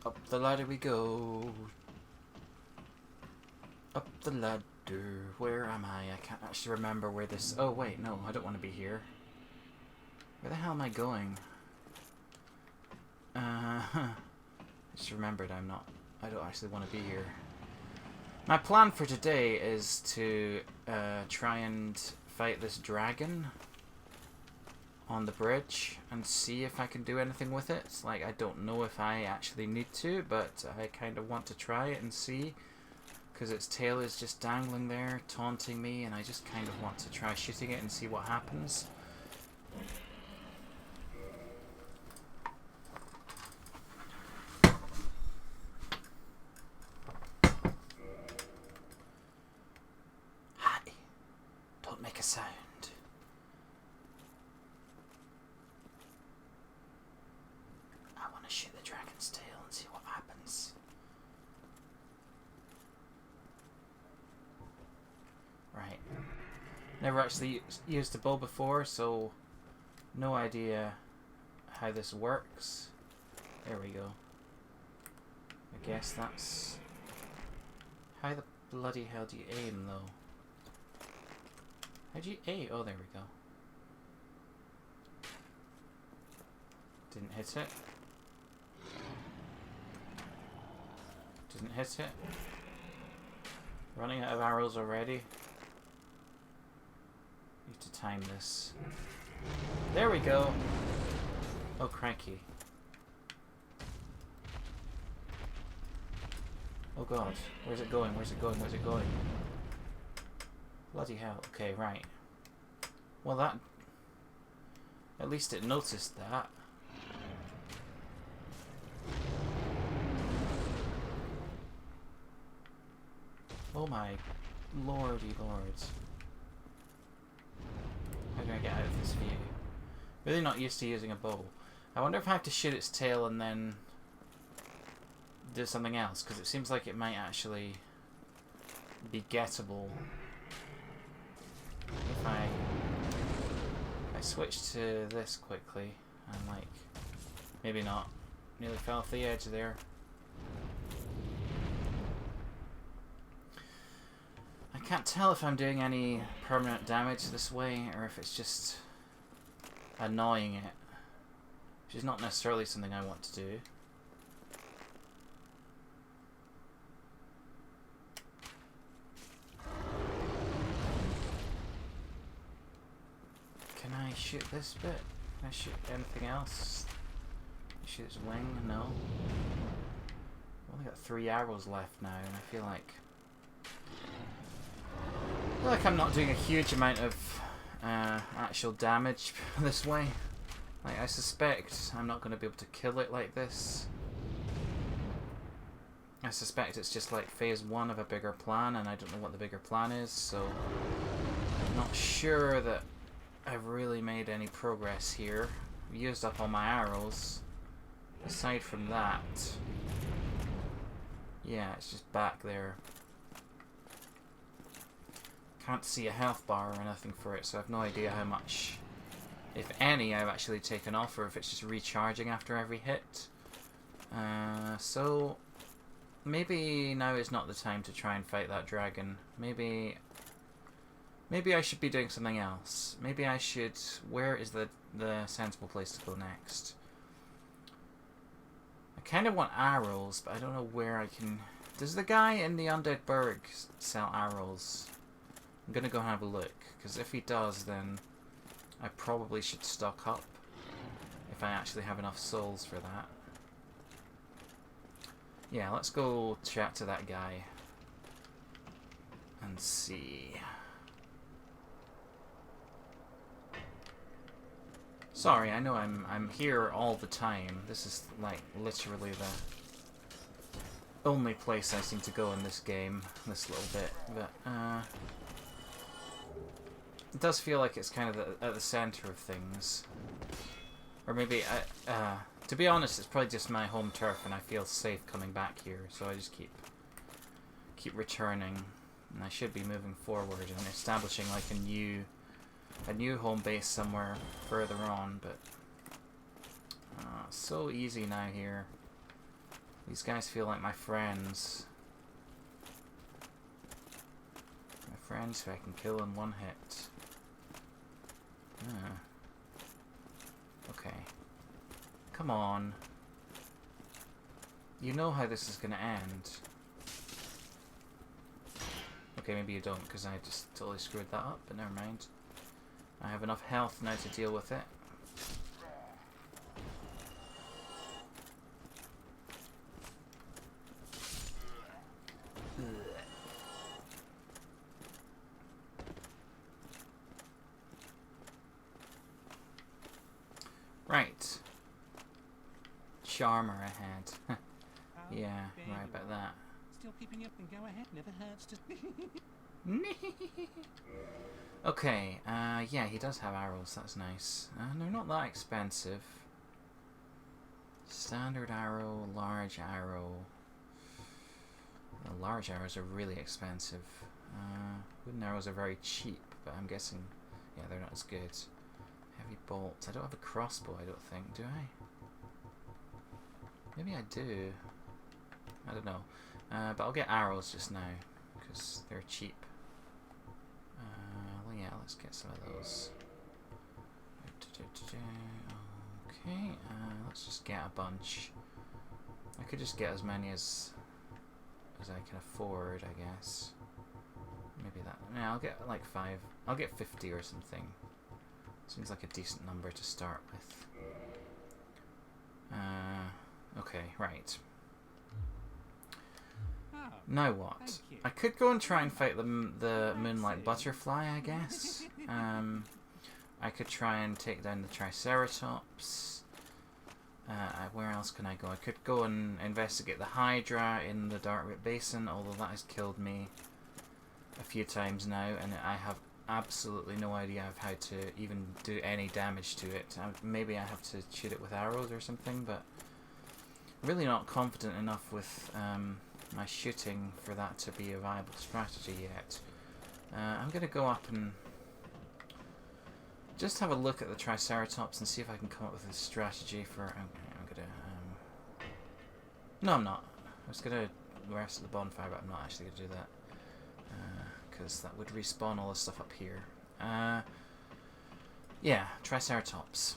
Up the ladder we go. Up the ladder. Where am I? I can't actually remember where this... Oh, wait, no, I don't want to be here. Where the hell am I going? I just remembered I don't actually want to be here. My plan for today is to try and fight this dragon on the bridge and see if I can do anything with it. It's like, I don't know if I actually need to, but I kind of want to try it and see, because its tail is just dangling there taunting me, and I just kind of want to try shooting it and see what happens. Hi, don't make a sound. Shoot the dragon's tail and see what happens. Right. Never actually used the bow before, so no idea how this works. There we go. I guess that's... How the bloody hell do you aim, though? How do you aim? Oh, there we go. Didn't hit it. Didn't hit it. Running out of arrows already. Need to time this. There we go. Oh, crikey. Oh god. Where's it going? Where's it going? Where's it going? Bloody hell. Okay, right. Well, that... At least it noticed that. Oh my lordy lords. How do I get out of this view? Really not used to using a bow. I wonder if I have to shoot its tail and then do something else, because it seems like it might actually be gettable. If I switch to this quickly, I'm like, maybe not. Nearly fell off the edge there. I can't tell if I'm doing any permanent damage this way, or if it's just annoying it, which is not necessarily something I want to do. Can I shoot this bit? Can I shoot anything else? Shoot its wing? No. I've only got 3 arrows left now, and I feel like I'm not doing a huge amount of actual damage this way. Like, I suspect I'm not going to be able to kill it like this. I suspect it's just like phase 1 of a bigger plan, and I don't know what the bigger plan is, so I'm not sure that I've really made any progress here. I've used up all my arrows. Aside from that, yeah, it's just back there. Can't see a health bar or anything for it, so I have no idea how much, if any, I've actually taken off, or if it's just recharging after every hit. So maybe now is not the time to try and fight that dragon. Maybe I should be doing something else. Maybe I should... Where is the sensible place to go next? I kind of want arrows, but I don't know where I can... Does the guy in the Undead Burg sell arrows? I'm gonna go have a look, because if he does, then I probably should stock up if I actually have enough souls for that. Yeah, let's go chat to that guy and see. Sorry, I know I'm here all the time. This is like literally the only place I seem to go in this game, this little bit, but it does feel like it's kind of at the center of things. Or maybe, to be honest, it's probably just my home turf and I feel safe coming back here, so I just keep returning. And I should be moving forward and establishing like a new home base somewhere further on, but so easy now here. These guys feel like my friends. My friends who I can kill in one hit. Ah. Okay. Come on. You know how this is gonna end. Okay, maybe you don't, because I just totally screwed that up, but never mind. I have enough health now to deal with it. Right. Charmer ahead. Yeah, right about that. Still keeping up and go ahead, never hurts to... Okay, yeah, he does have arrows, that's nice. They're not that expensive. Standard arrow, large arrow. The large arrows are really expensive. Wooden arrows are very cheap, but I'm guessing, yeah, they're not as good. Heavy bolts. I don't have a crossbow, I don't think, do I? Maybe I do. I don't know. But I'll get arrows just now, because they're cheap. Well, yeah, let's get some of those. Okay, let's just get a bunch. I could just get as many as I can afford, I guess. Maybe that. Yeah, I'll get like 5. I'll get 50 or something. Seems like a decent number to start with. Okay, right. Now what? I could go and try and fight the moonlight butterfly, I guess. I could try and take down the Triceratops. Where else can I go? I could go and investigate the Hydra in the Dark Basin, although that has killed me a few times now, and I have absolutely no idea of how to even do any damage to it. Maybe I have to shoot it with arrows or something, but really not confident enough with my shooting for that to be a viable strategy yet. I'm going to go up and just have a look at the Triceratops and see if I can come up with a strategy for... Okay, I'm going to... No, I'm not. I was going to rest at the bonfire, but I'm not actually going to do that. Because that would respawn all the stuff up here. Yeah, Triceratops.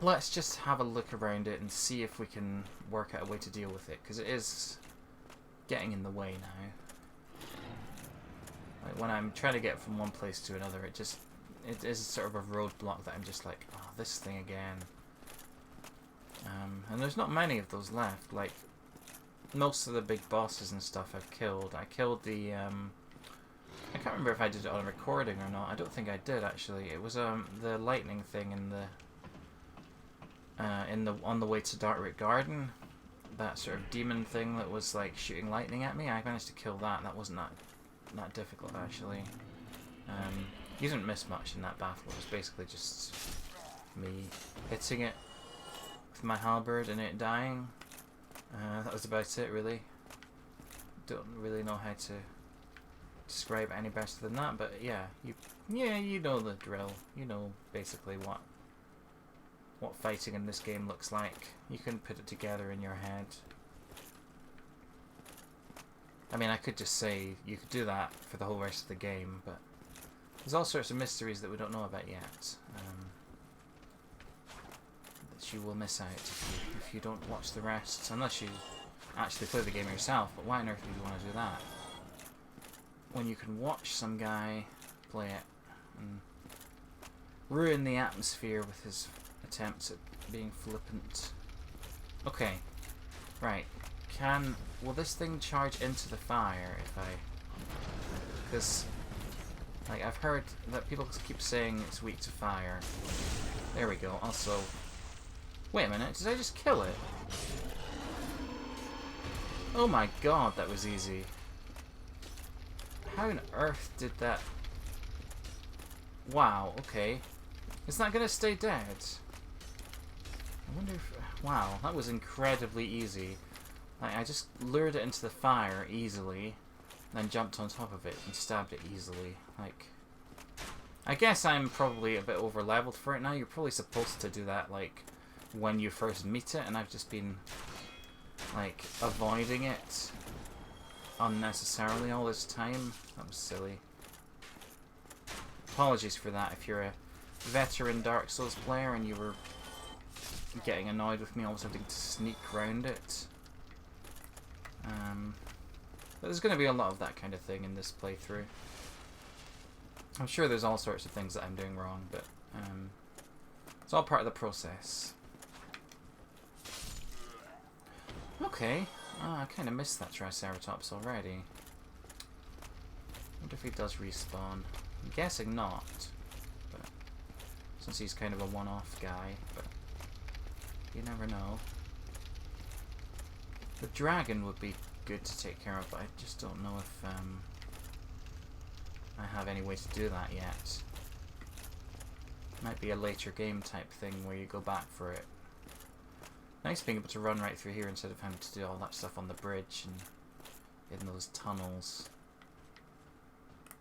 Let's just have a look around it and see if we can work out a way to deal with it, because it is getting in the way now. Like when I'm trying to get from one place to another, it is sort of a roadblock that I'm just like, oh, this thing again. And there's not many of those left. Like most of the big bosses and stuff I've killed. I killed the I can't remember if I did it on a recording or not. I don't think I did actually. It was the lightning thing in the on the way to Darkroot Garden. That sort of demon thing that was like shooting lightning at me. I managed to kill that. That wasn't that difficult actually. You didn't miss much in that battle. It was basically just me hitting it with my halberd and it dying. That was about it really. Don't really know how to describe it any better than that, but yeah, you know the drill. You know basically what fighting in this game looks like. You can put it together in your head. I mean, I could just say you could do that for the whole rest of the game, but there's all sorts of mysteries that we don't know about yet. That you will miss out if you don't watch the rest, unless you actually play the game yourself. But why on earth would you want to do that when you can watch some guy play it and ruin the atmosphere with his attempts at being flippant? Okay, right. Will this thing charge into the fire if I... Because, like, I've heard that people keep saying it's weak to fire. There we go. Also, wait a minute, did I just kill it? Oh my god, that was easy. How on earth did that... Wow, okay. Is that gonna stay dead? I wonder if... Wow, that was incredibly easy. Like, I just lured it into the fire easily, then jumped on top of it and stabbed it easily. Like, I guess I'm probably a bit over leveled for it now. You're probably supposed to do that, like, when you first meet it, and I've just been like, avoiding it unnecessarily all this time. That was silly. Apologies for that if you're a veteran Dark Souls player and you were getting annoyed with me always having to sneak around it. But there's going to be a lot of that kind of thing in this playthrough. I'm sure there's all sorts of things that I'm doing wrong, but it's all part of the process. Okay. I kind of missed that Triceratops already. Wonder if he does respawn. I'm guessing not, but since he's kind of a one-off guy, but you never know. The dragon would be good to take care of, but I just don't know if I have any way to do that yet. Might be a later game type thing where you go back for it. Nice being able to run right through here instead of having to do all that stuff on the bridge and in those tunnels.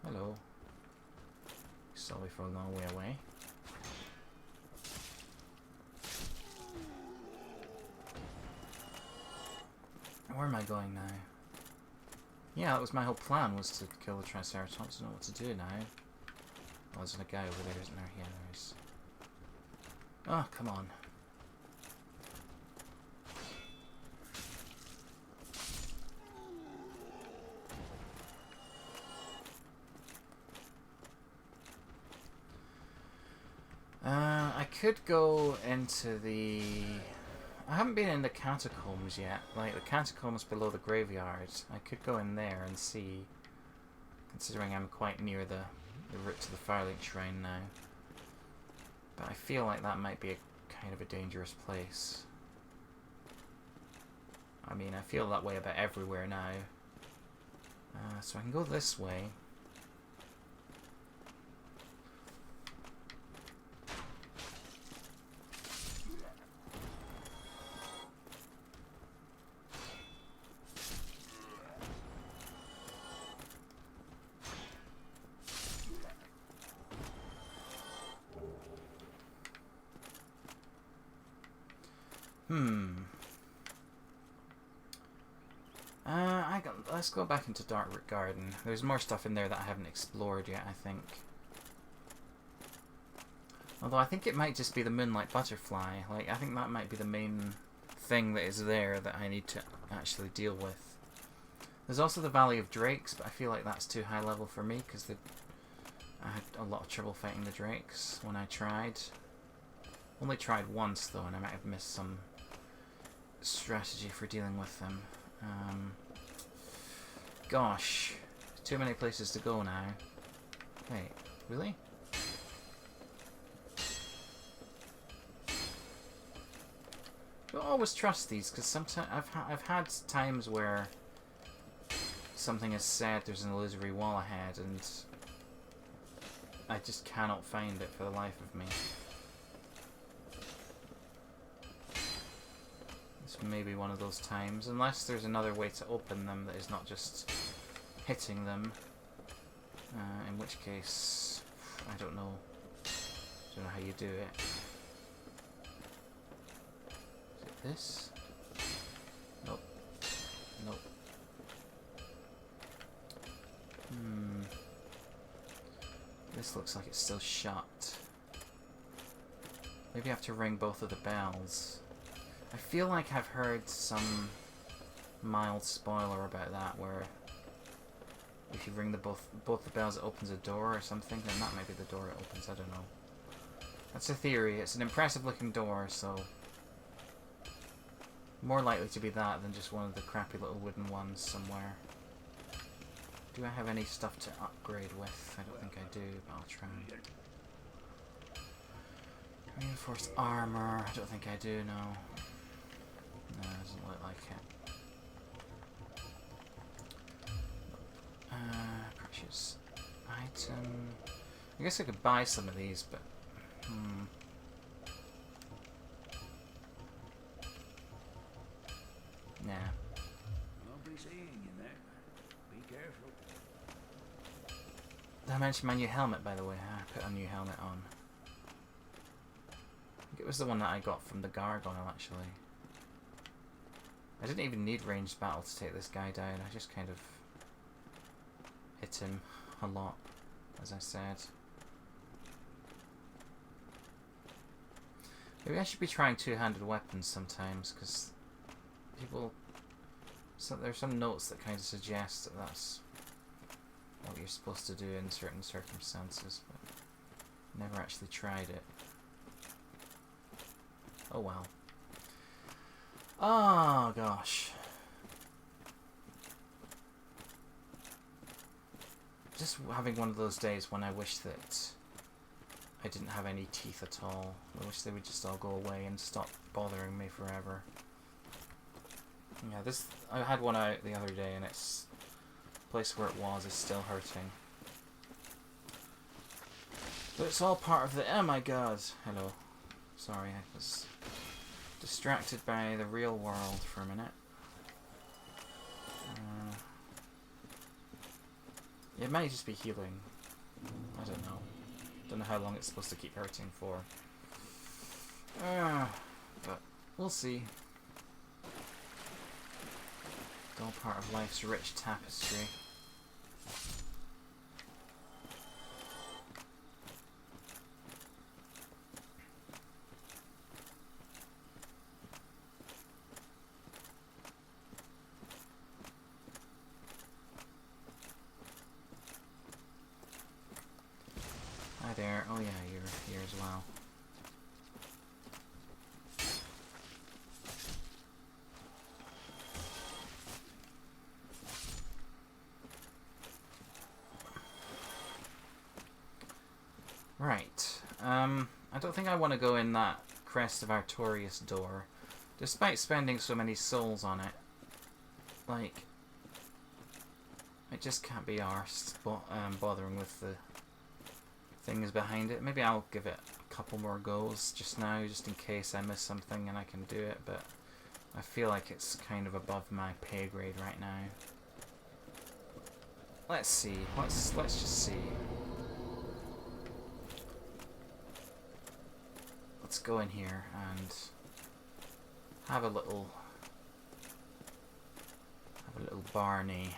Hello. Sorry for a long way away. Where am I going now? Yeah, that was my whole plan, was to kill the Triceratops. I don't know what to do now. Oh, there's a guy over there, isn't there? Yeah, there is. Oh, come on. I could go into the... I haven't been in the catacombs yet. Like, the catacombs below the graveyard. I could go in there and see, considering I'm quite near the route to the Firelink Shrine now. But I feel like that might be a kind of a dangerous place. I mean, I feel that way about everywhere now. So I can go this way. Let's go back into Darkroot Garden. There's more stuff in there that I haven't explored yet, I think. Although I think it might just be the Moonlight Butterfly. Like, I think that might be the main thing that is there that I need to actually deal with. There's also the Valley of Drakes, but I feel like that's too high level for me because I had a lot of trouble fighting the Drakes when I tried. Only tried once though, and I might have missed some strategy for dealing with them. Gosh, too many places to go now. Wait, really? Don't always trust these, because sometimes I've had times where something is said there's an illusory wall ahead, and I just cannot find it for the life of me. This may be one of those times, unless there's another way to open them that is not just hitting them. In which case, I don't know. I don't know how you do it. Is it this? Nope. Nope. This looks like it's still shut. Maybe I have to ring both of the bells. I feel like I've heard some mild spoiler about that, where if you ring both the bells it opens a door or something, then that might be the door it opens, I don't know. That's a theory. It's an impressive looking door, so more likely to be that than just one of the crappy little wooden ones somewhere. Do I have any stuff to upgrade with? I don't think I do, but I'll try. Reinforced armor, I don't think I do, no. No, it doesn't look like it. Precious item. I guess I could buy some of these, but nah. I'll be seeing you there. Be careful. Did I mention my new helmet, by the way? I put a new helmet on. I think it was the one that I got from the Gargoyle, actually. I didn't even need ranged battle to take this guy down. I just kind of hit him a lot, as I said. Maybe I should be trying two-handed weapons sometimes, because people... there's some notes that kind of suggest that that's what you're supposed to do in certain circumstances, but never actually tried it. Oh well. Oh gosh. Just having one of those days when I wish that I didn't have any teeth at all. I wish they would just all go away and stop bothering me forever. Yeah, this... I had one out the other day and it's... the place where it was is still hurting. But it's all part of the... oh my god! Hello. Sorry, I was distracted by the real world for a minute. It might just be healing. I don't know. Don't know how long it's supposed to keep hurting for. But we'll see. It's all part of life's rich tapestry. Hi there. Oh yeah, you're here as well. Right. I don't think I want to go in that Crest of Artorias door, despite spending so many souls on it. Like, it just can't be arsed bothering with the things behind it. Maybe I'll give it a couple more goes just now, just in case I miss something and I can do it, but I feel like it's kind of above my pay grade right now. Let's see. Let's just see. Let's go in here and have a little Barney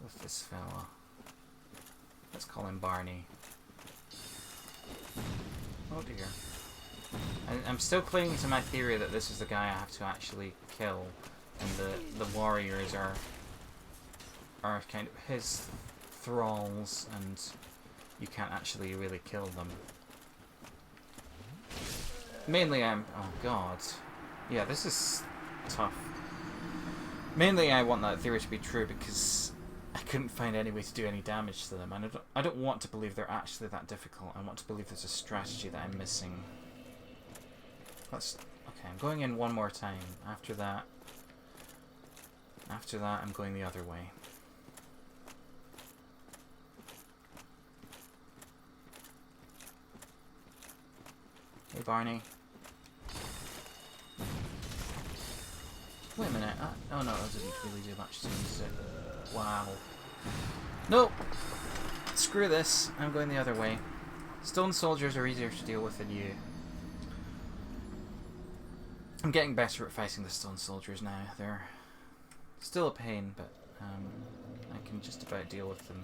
with this fella. Let's call him Barney. Oh dear. I'm still clinging to my theory that this is the guy I have to actually kill, and the warriors are kind of his thralls, and you can't actually really kill them. Mainly oh god. Yeah, this is tough. Mainly I want that theory to be true because I couldn't find any way to do any damage to them, and I don't want to believe they're actually that difficult. I want to believe there's a strategy that I'm missing. Okay, I'm going in one more time. After that I'm going the other way. Hey Barney. Wait a minute. Oh no, that didn't really do much to me, did it? Wow. Nope! Screw this. I'm going the other way. Stone soldiers are easier to deal with than you. I'm getting better at fighting the stone soldiers now. They're still a pain, but I can just about deal with them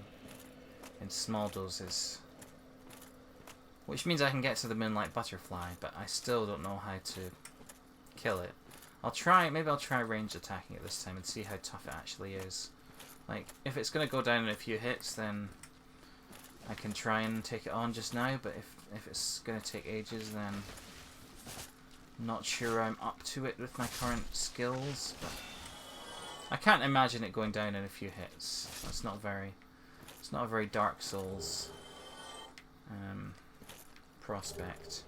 in small doses. Which means I can get to the Moonlight Butterfly, but I still don't know how to kill it. Maybe I'll try ranged attacking it this time and see how tough it actually is. Like, if it's going to go down in a few hits, then I can try and take it on just now, but if it's going to take ages, then I'm not sure I'm up to it with my current skills, but I can't imagine it going down in a few hits. It's not a very Dark Souls prospect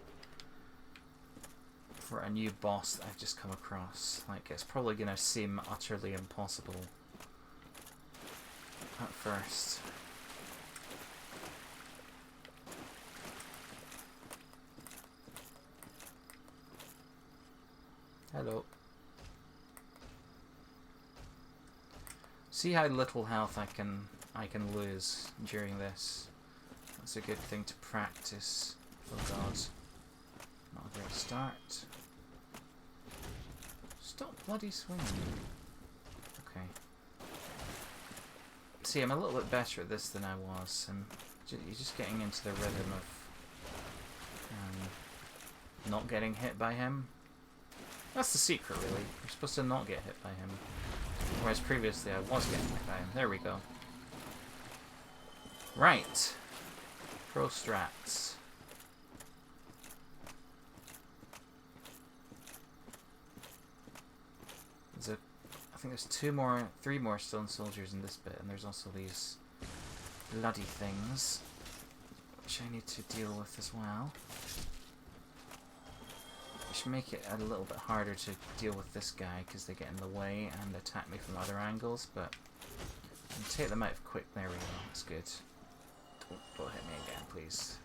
for a new boss that I've just come across. Like, it's probably going to seem utterly impossible at first. Hello. See how little health I can lose during this. That's a good thing to practice. Oh god. Not a great start. Just Stop bloody swinging. Okay. See, I'm a little bit better at this than I was. You're just getting into the rhythm of not getting hit by him. That's the secret, really. You're supposed to not get hit by him. Whereas previously I was getting hit by him. There we go. Right. Pro strats. I think there's 3 more stone soldiers in this bit, and there's also these bloody things, which I need to deal with as well. Which make it a little bit harder to deal with this guy, because they get in the way and attack me from other angles, but I can take them out quick. There we go, that's good. Don't hit me again, please.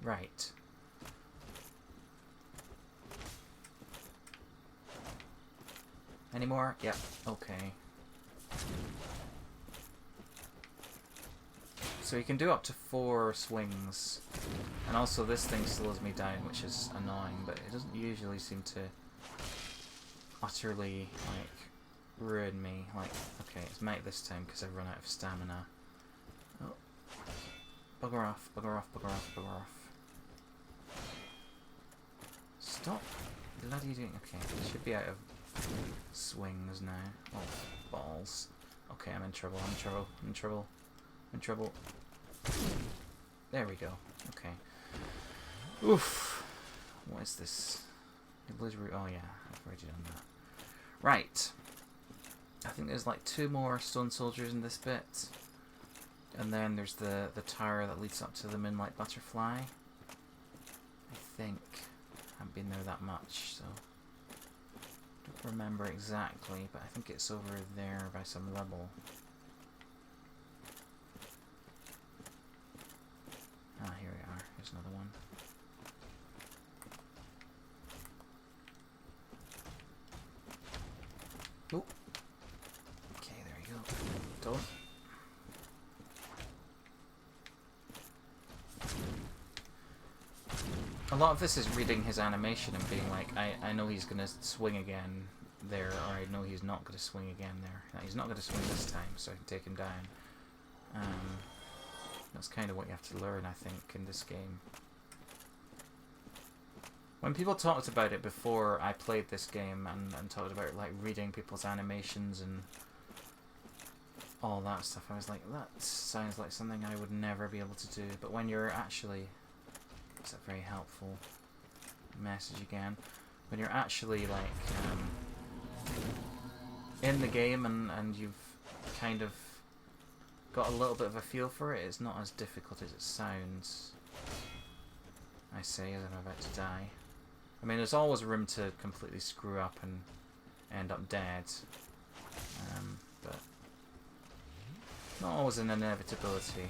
Right. Any more? Yep. Okay. So you can do up to 4 swings. And also this thing slows me down, which is annoying, but it doesn't usually seem to utterly, like, ruin me. Like, okay, it's mate this time because I've run out of stamina. Oh. Bugger off, bugger off, bugger off, bugger off. Stop bloody doing... Okay, it should be out of swings now. Oh, balls. Okay, I'm in trouble, I'm in trouble, I'm in trouble, I'm in trouble. There we go. Okay. Oof. What is this? Oh yeah, I've already done that. Right. I think there's like 2 more stone soldiers in this bit. And then there's the tower that leads up to the Moonlight Butterfly. I think. I haven't been there that much, so... don't remember exactly, but I think it's over there by some rubble. Ah, here we are. Here's another one. Oh. Okay, there you go. Don't. A lot of this is reading his animation and being like, I know he's going to swing again there, or I know he's not going to swing again there. No, he's not going to swing this time, so I can take him down. That's kind of what you have to learn, I think, in this game. When people talked about it before I played this game and talked about like reading people's animations and all that stuff, I was like, that sounds like something I would never be able to do. But when you're actually... That's a very helpful message again. When you're actually like in the game and you've kind of got a little bit of a feel for it, it's not as difficult as it sounds. I say as I'm about to die. I mean, there's always room to completely screw up and end up dead, but not always an inevitability.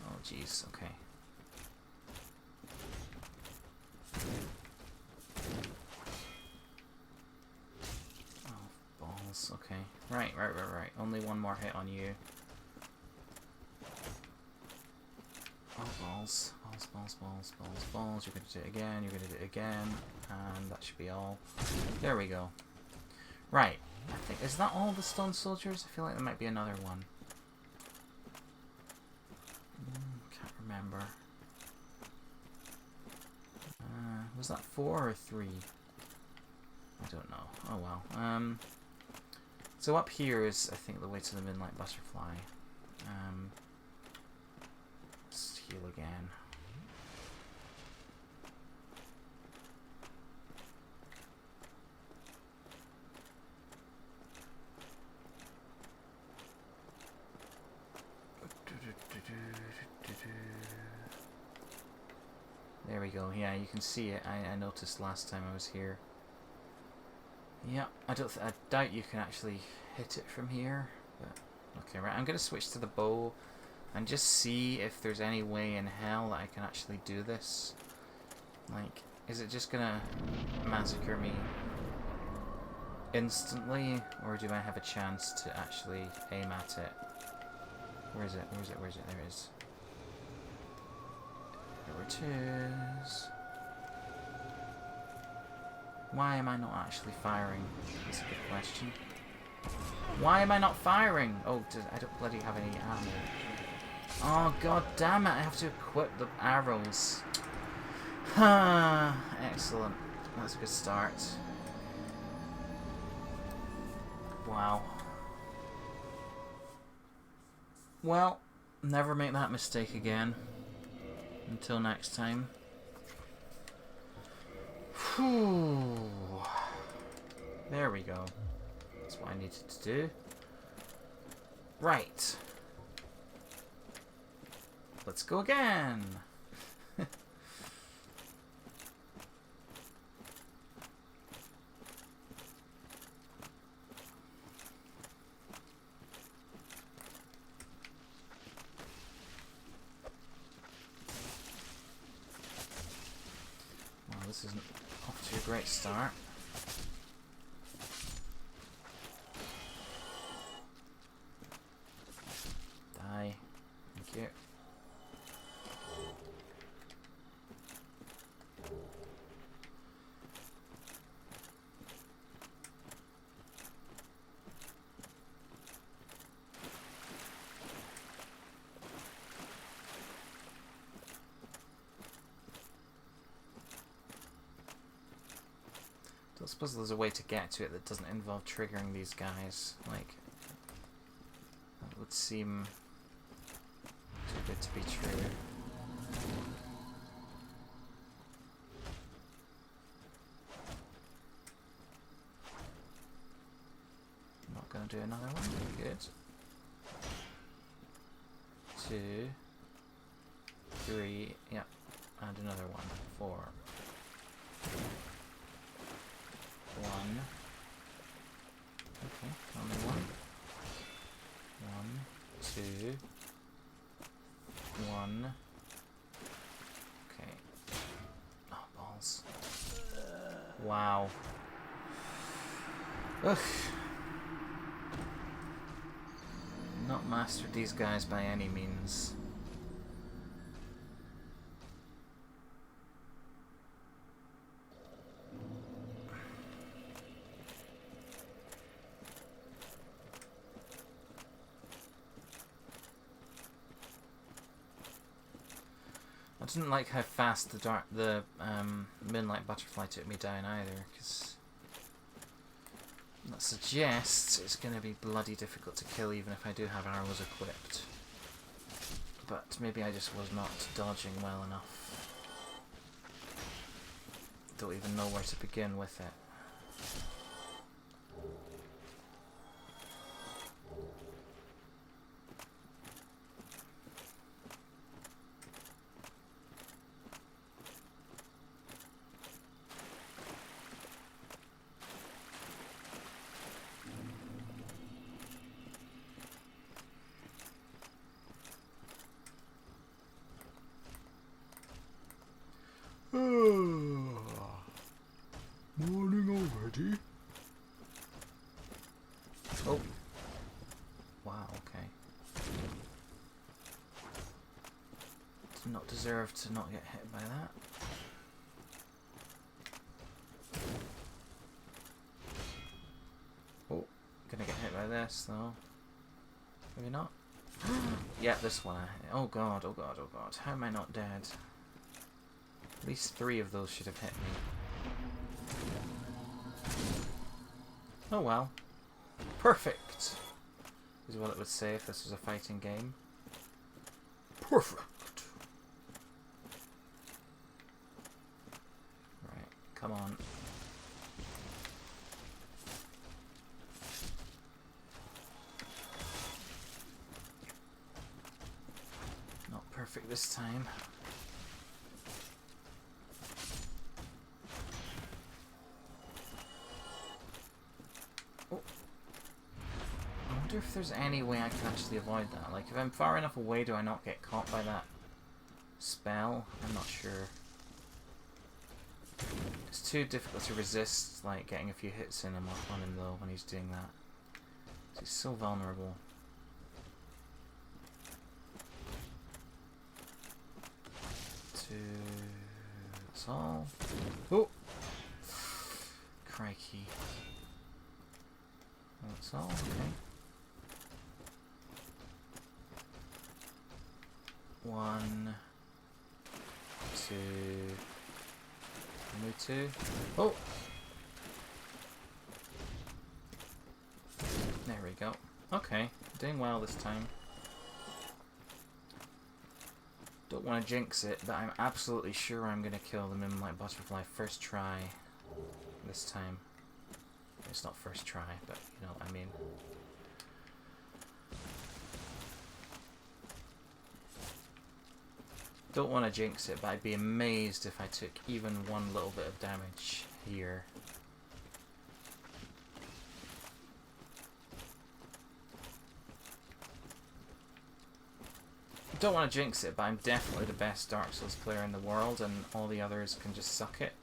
Oh jeez, okay. Oh, balls, okay. Right. Only one more hit on you. Oh, balls. Balls. You're going to do it again, you're going to do it again, and that should be all. There we go. Right. I think, is that all the stone soldiers? I feel like there might be another one. Can't remember. Was that 4 or 3? I don't know. Oh well. So up here is, I think, the way to the Moonlight Butterfly. Let's heal again. There we go. Yeah, you can see it. I noticed last time I was here. Yeah, I doubt you can actually hit it from here. But okay, right. I'm gonna switch to the bow and just see if there's any way in hell that I can actually do this. Like, is it just gonna massacre me instantly, or do I have a chance to actually aim at it? Where is it? There it is. twos. Why am I not actually firing? That's a good question. Why am I not firing? Oh, I don't bloody have any ammo. Oh, god damn it, I have to equip the arrows. Excellent. That's a good start. Wow. Well, never make that mistake again. Until next time. Whew. There we go. That's what I needed to do. Right. Let's go again. Well, this isn't off to a great start. Die. Thank you. I suppose there's a way to get to it that doesn't involve triggering these guys. Like, that would seem too good to be true. I'm not going to do another one. Good. 2, 3, yep, and another one. 4. 1. Okay, only 1. 1, 2, 1. Okay. Oh, balls. Wow. Ugh. Not mastered these guys by any means. I didn't like how fast the moonlight butterfly took me down either, because that suggests it's going to be bloody difficult to kill even if I do have arrows equipped. But maybe I just was not dodging well enough. Don't even know where to begin with it. Morning already? Oh. Wow, okay. Did not deserve to not get hit by that. Oh, gonna get hit by this though. Maybe not? Yeah, this one. Oh god, oh god, oh god. How am I not dead? At least 3 of those should have hit me. Oh well. Perfect! Is what it would say if this was a fighting game. Perfect! Right, come on. Not perfect this time. I wonder if there's any way I can actually avoid that. Like, if I'm far enough away, do I not get caught by that spell? I'm not sure. It's too difficult to resist, like, getting a few hits in him on him, though, when he's doing that. He's so vulnerable. 2. That's all. Oh! Crikey. That's all, okay. 1, 2. Only 2. Oh! There we go. Okay, doing well this time. Don't want to jinx it, but I'm absolutely sure I'm going to kill the Moonlight Butterfly first try this time. It's not first try, but you know what I mean. Don't want to jinx it, but I'd be amazed if I took even one little bit of damage here. Don't want to jinx it, but I'm definitely the best Dark Souls player in the world, and all the others can just suck it.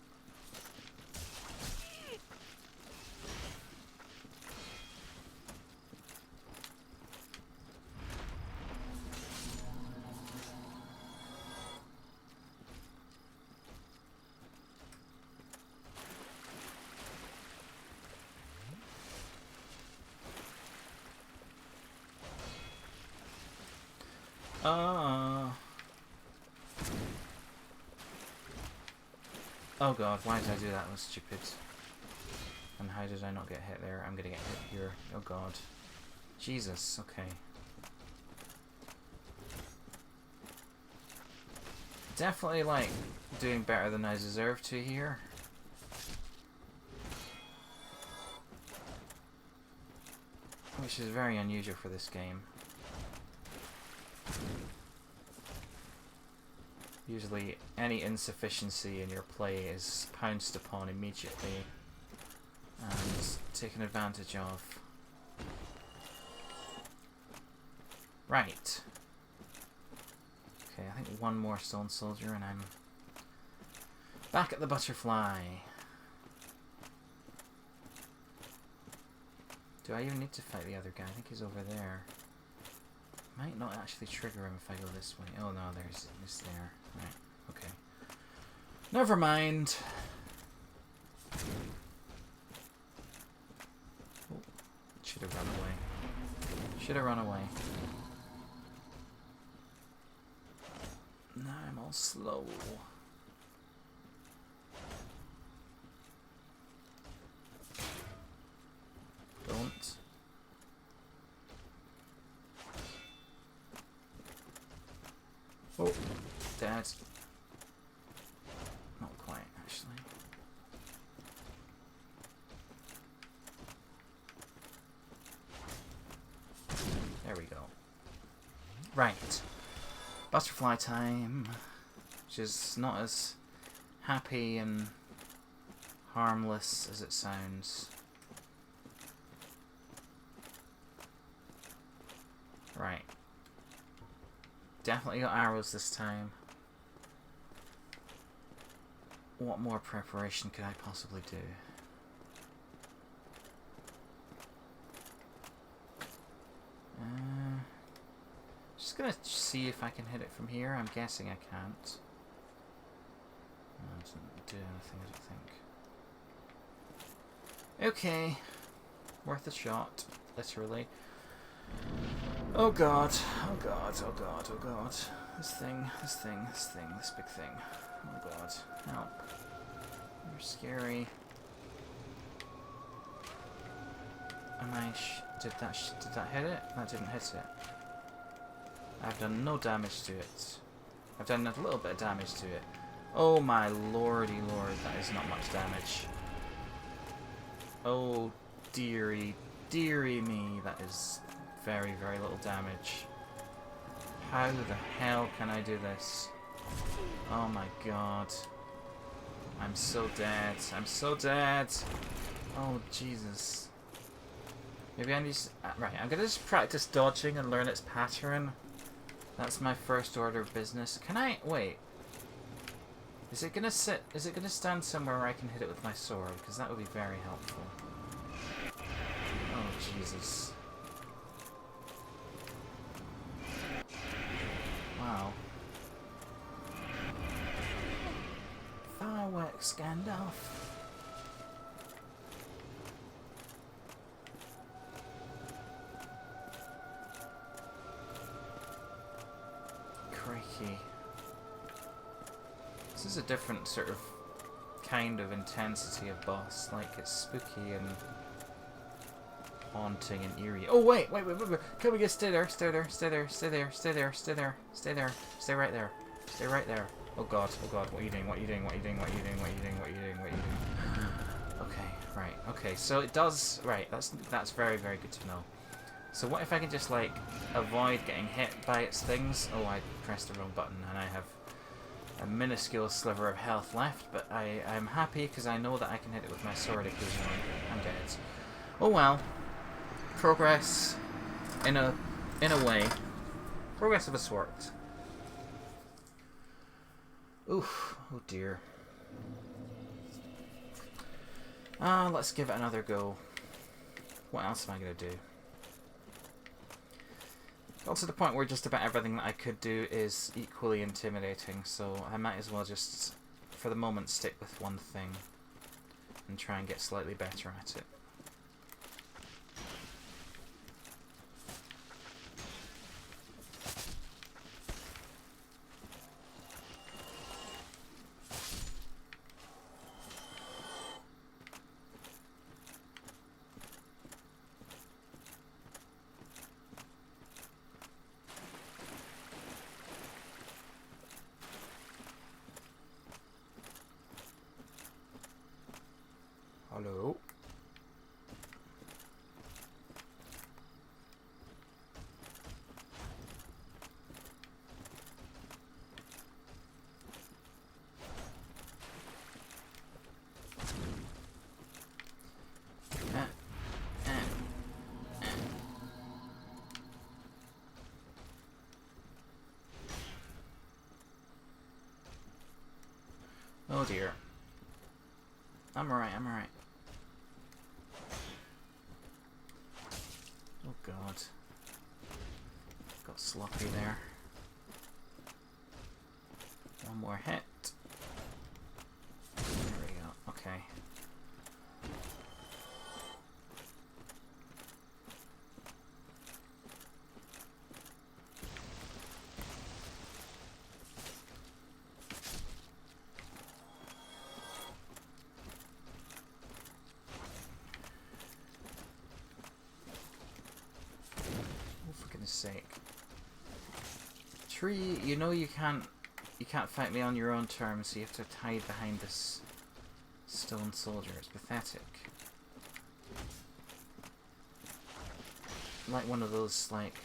Oh god, why did I do that? That was stupid. And how did I not get hit there? I'm gonna get hit here. Oh god. Jesus, okay. Definitely, like, doing better than I deserve to here. Which is very unusual for this game. Usually, any insufficiency in your play is pounced upon immediately and taken advantage of. Right. Okay, I think one more Stone Soldier and I'm back at the Butterfly. Do I even need to fight the other guy? I think he's over there. Might not actually trigger him if I go this way. Oh no, he's there. Right, okay. Never mind. Oh, should have run away. Should have run away. Now I'm all slow. Don't. Oh, Dad. Not quite, actually. There we go. Right. Butterfly time. Which is not as happy and harmless as it sounds. Right. Definitely got arrows this time. What more preparation could I possibly do? Just gonna see if I can hit it from here. I'm guessing I can't. No, it doesn't do anything, I don't think. Okay. Worth a shot, literally. Oh god, oh god, oh god, oh god. This big thing. Oh god, help. You're scary. Did that hit it? That didn't hit it. I've done no damage to it. I've done a little bit of damage to it. Oh my lordy lord, that is not much damage. Oh dearie, dearie me, that is very, very little damage. How the hell can I do this? Oh my god. I'm so dead. I'm so dead. Oh Jesus. Maybe I need to... Right, I'm gonna just practice dodging and learn its pattern. That's my first order of business. Can I... Wait. Is it gonna sit... Is it gonna stand somewhere where I can hit it with my sword? Because that would be very helpful. Oh Jesus. Wow. Thanks, Gandalf. Crikey. This is a different sort of kind of intensity of boss. Like, it's spooky and haunting and eerie. Oh, wait. Can we just stay there? Stay right there. Stay right there. Oh god. What are you doing? Okay, right. Okay, so it does... Right, that's very, very good to know. So what if I can just, like, avoid getting hit by its things? Oh, I pressed the wrong button and I have a minuscule sliver of health left, but I'm happy because I know that I can hit it with my sword occasionally. I'm dead. Oh well. Progress in a way. Progress of a sort. Oof. Oh dear. Let's give it another go. What else am I going to do? Got to the point where just about everything that I could do is equally intimidating, so I might as well just, for the moment, stick with one thing and try and get slightly better at it. Hello? Oh dear. I'm alright. Oh god. Got sloppy there. One more hit. There we go. Okay. Sake. Tree, you know you can't fight me on your own terms, so you have to hide behind this stone soldier. It's pathetic. Like one of those, like,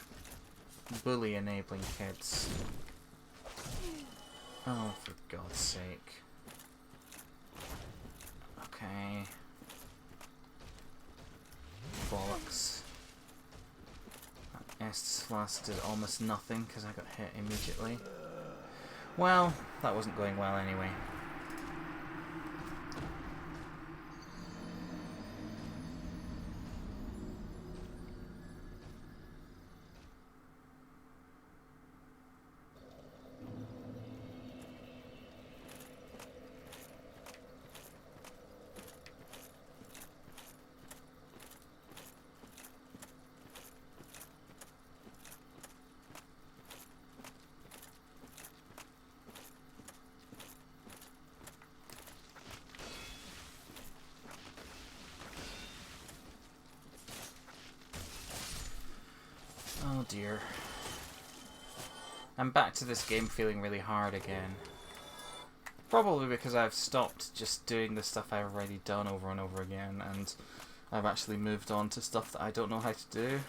bully enabling kids. Oh, for God's sake. Okay. Bollocks. Estes lasted almost nothing because I got hit immediately. Well, that wasn't going well anyway. Oh dear. I'm back to this game feeling really hard again. Probably because I've stopped just doing the stuff I've already done over and over again, and I've actually moved on to stuff that I don't know how to do.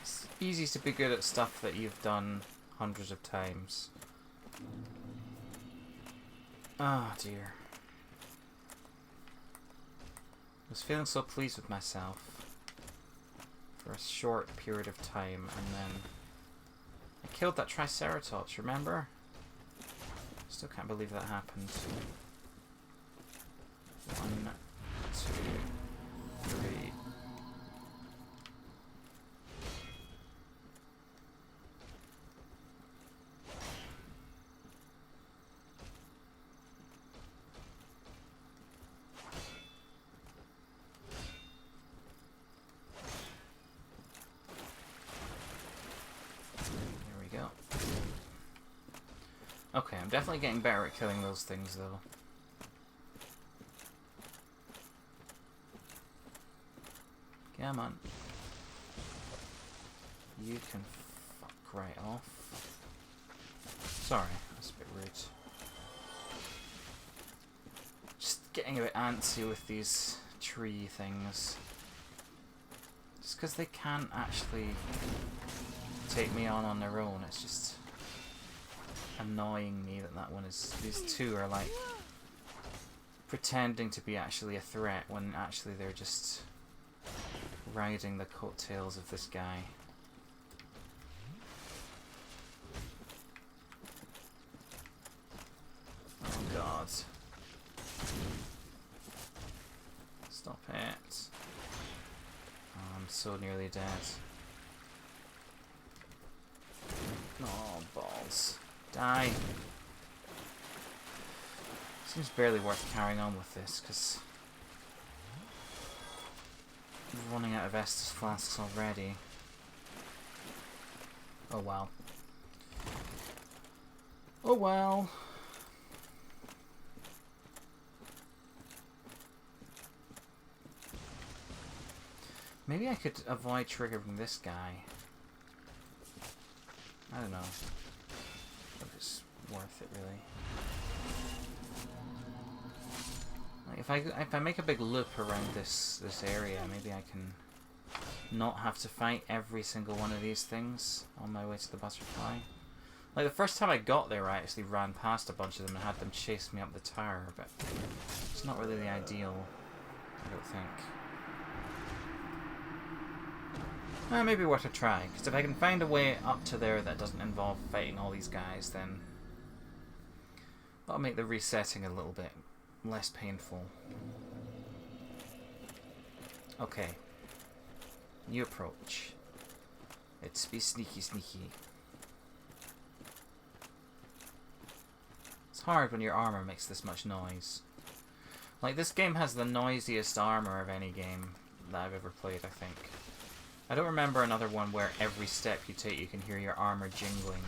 It's easy to be good at stuff that you've done hundreds of times. Oh dear. I was feeling so pleased with myself for a short period of time, and then I killed that Triceratops, remember? Still can't believe that happened. 1, 2, 3. Okay, I'm definitely getting better at killing those things, though. Come on. You can fuck right off. Sorry, that's a bit rude. Just getting a bit antsy with these tree things. Just because they can't actually take me on their own, it's just annoying me that one is... These two are like pretending to be actually a threat when actually they're just riding the coattails of this guy. Oh god. Stop it. Oh, I'm so nearly dead. Oh, balls. Die. Seems barely worth carrying on with this, because I'm running out of Estus flasks already. Oh well. Oh well. Maybe I could avoid triggering this guy. I don't know if it's worth it really. Like if I make a big loop around this area, maybe I can not have to fight every single one of these things on my way to the butterfly. Like the first time I got there, I actually ran past a bunch of them and had them chase me up the tower, but it's not really the ideal, I don't think. Maybe worth a try, because if I can find a way up to there that doesn't involve fighting all these guys, then that'll make the resetting a little bit less painful. Okay. New approach. Let's be sneaky sneaky. It's hard when your armor makes this much noise. Like, this game has the noisiest armor of any game that I've ever played, I think. I don't remember another one where every step you take you can hear your armor jingling.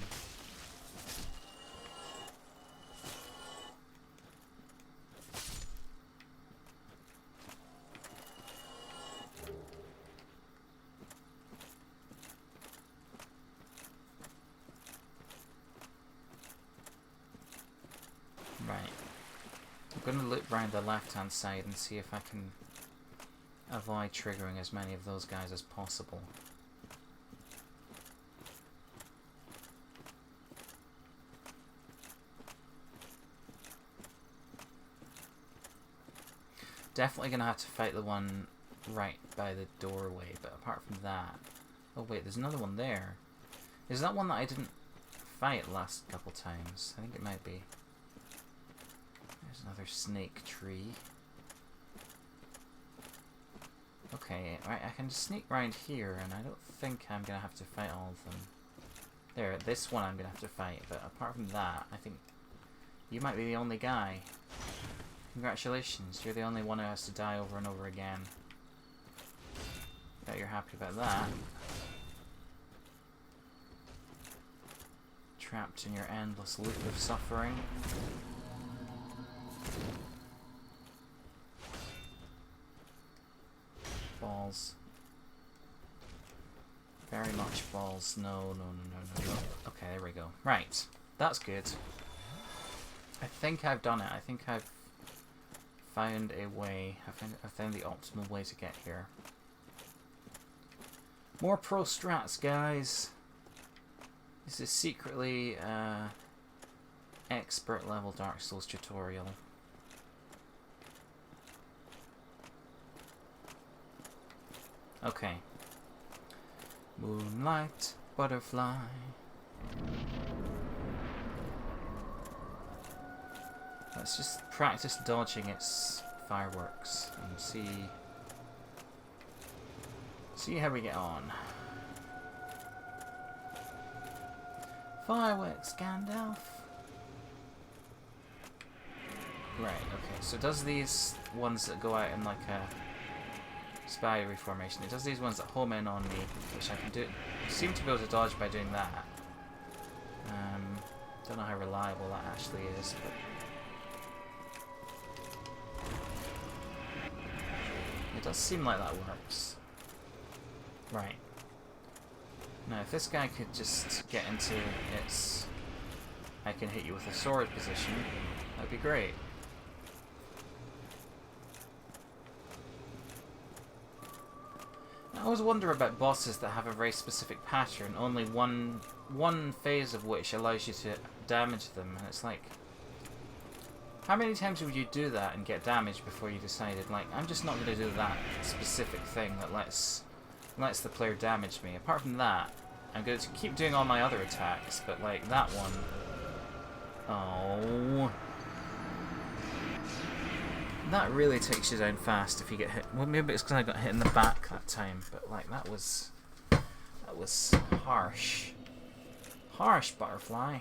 Right. I'm going to look round the left-hand side and see if I can avoid triggering as many of those guys as possible. Definitely gonna have to fight the one right by the doorway, but apart from that... Oh wait, there's another one there. Is that one that I didn't fight last couple times? I think it might be. There's another snake tree. Okay, right, I can sneak around here, and I don't think I'm gonna have to fight all of them. There, this one I'm gonna have to fight, but apart from that, I think you might be the only guy. Congratulations, you're the only one who has to die over and over again. Bet you're happy about that. Trapped in your endless loop of suffering. Balls. Very much balls. No, no, no, no, no, no. Okay, there we go. Right. That's good. I think I've done it. I think I've found a way. I've found the optimal way to get here. More pro strats, guys. This is secretly expert level Dark Souls tutorial. Okay. Moonlight butterfly. Let's just practice dodging its fireworks and see how we get on. Fireworks, Gandalf. Right, okay, so it does these ones that go out in like a spidery formation. It does these ones that home in on me, which I can do. Seem to be able to dodge by doing that. Don't know how reliable that actually is, but it does seem like that works. Right. Now, if this guy could just get into its I can hit you with a sword position, that'd be great. I always wonder about bosses that have a very specific pattern, only one phase of which allows you to damage them, and it's like, how many times would you do that and get damaged before you decided, like, I'm just not going to do that specific thing that lets the player damage me. Apart from that, I'm going to keep doing all my other attacks, but like that one, oh, that really takes you down fast if you get hit. Well, maybe it's because I got hit in the back that time, but like that was harsh. Harsh, butterfly.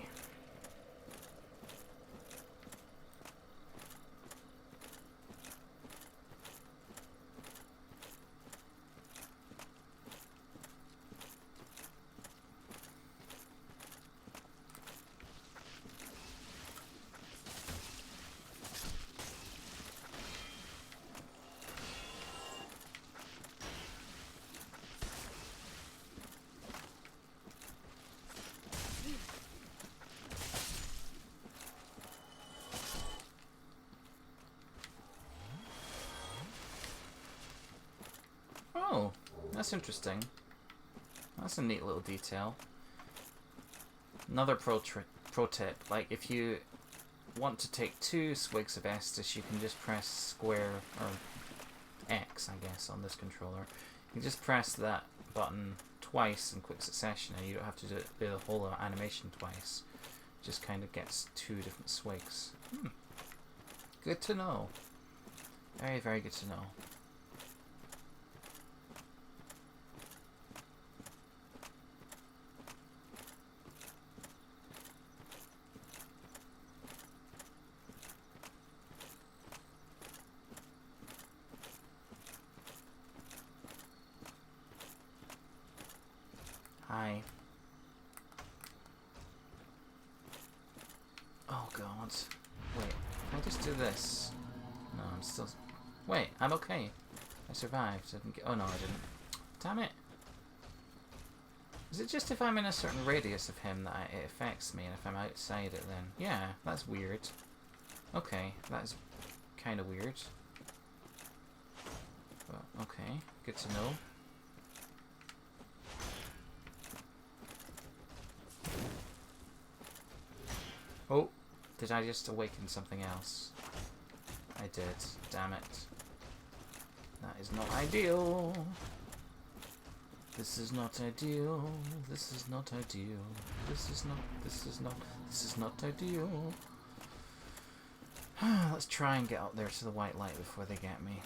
Oh, that's interesting. That's a neat little detail. Another pro tip, like if you want to take 2 swigs of Estus, you can just press square, or X I guess, on this controller. You can just press that button twice in quick succession and you don't have to do the whole animation twice. It just kind of gets 2 different swigs. Good to know. Very, very good to know. Hi. Oh god. Wait, can I just do this? No, I'm still... Wait, I'm okay. I survived. I didn't get... Oh no, I didn't. Damn it. Is it just if I'm in a certain radius of him that it affects me, and if I'm outside it then... Yeah, that's weird. Okay, that's kind of weird. Well, okay, good to know. Oh, did I just awaken something else? I did. Damn it. That is not ideal. This is not ideal. This is not ideal. This is not ideal. Let's try and get up there to the white light before they get me.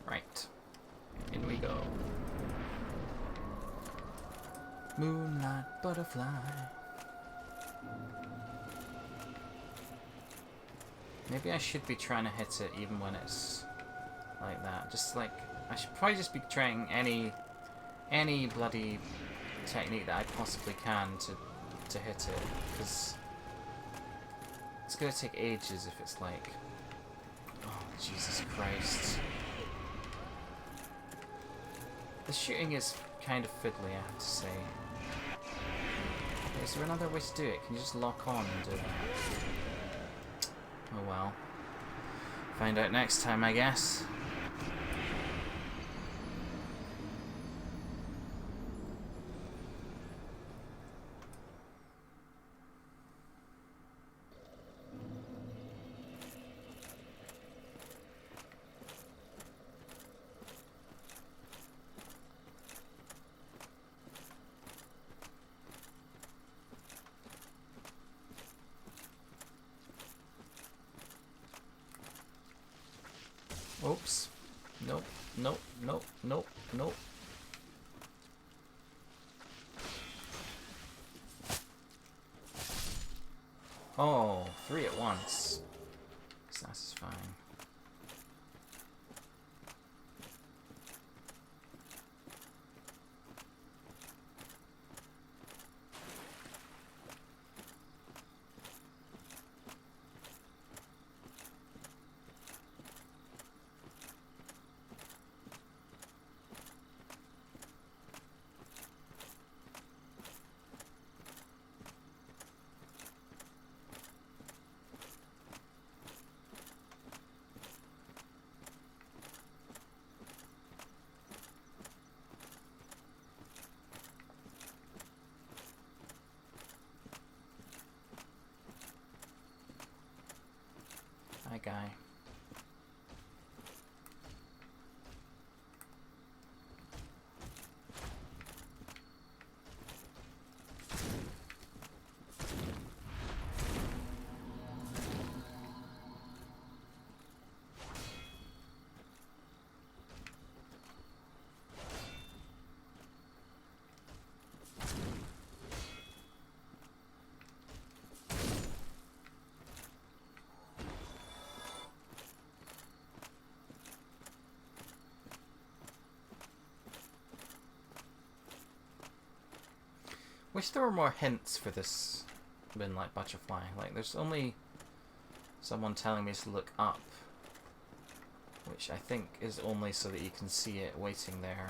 Right. In we go. Moonlight butterfly. Maybe I should be trying to hit it even when it's like that. Just like, I should probably just be trying any bloody technique that I possibly can to hit it, because it's gonna take ages if it's like, oh Jesus Christ. The shooting is kind of fiddly, I have to say. Is there another way to do it? Can you just lock on and do that? Oh well. Find out next time, I guess. Oops. Nope, nope, nope, nope, nope. Oh, 3 at once. Satisfying. Hi, guy. Wish there were more hints for this moonlight butterfly. Like, there's only someone telling me to look up, which I think is only so that you can see it waiting there.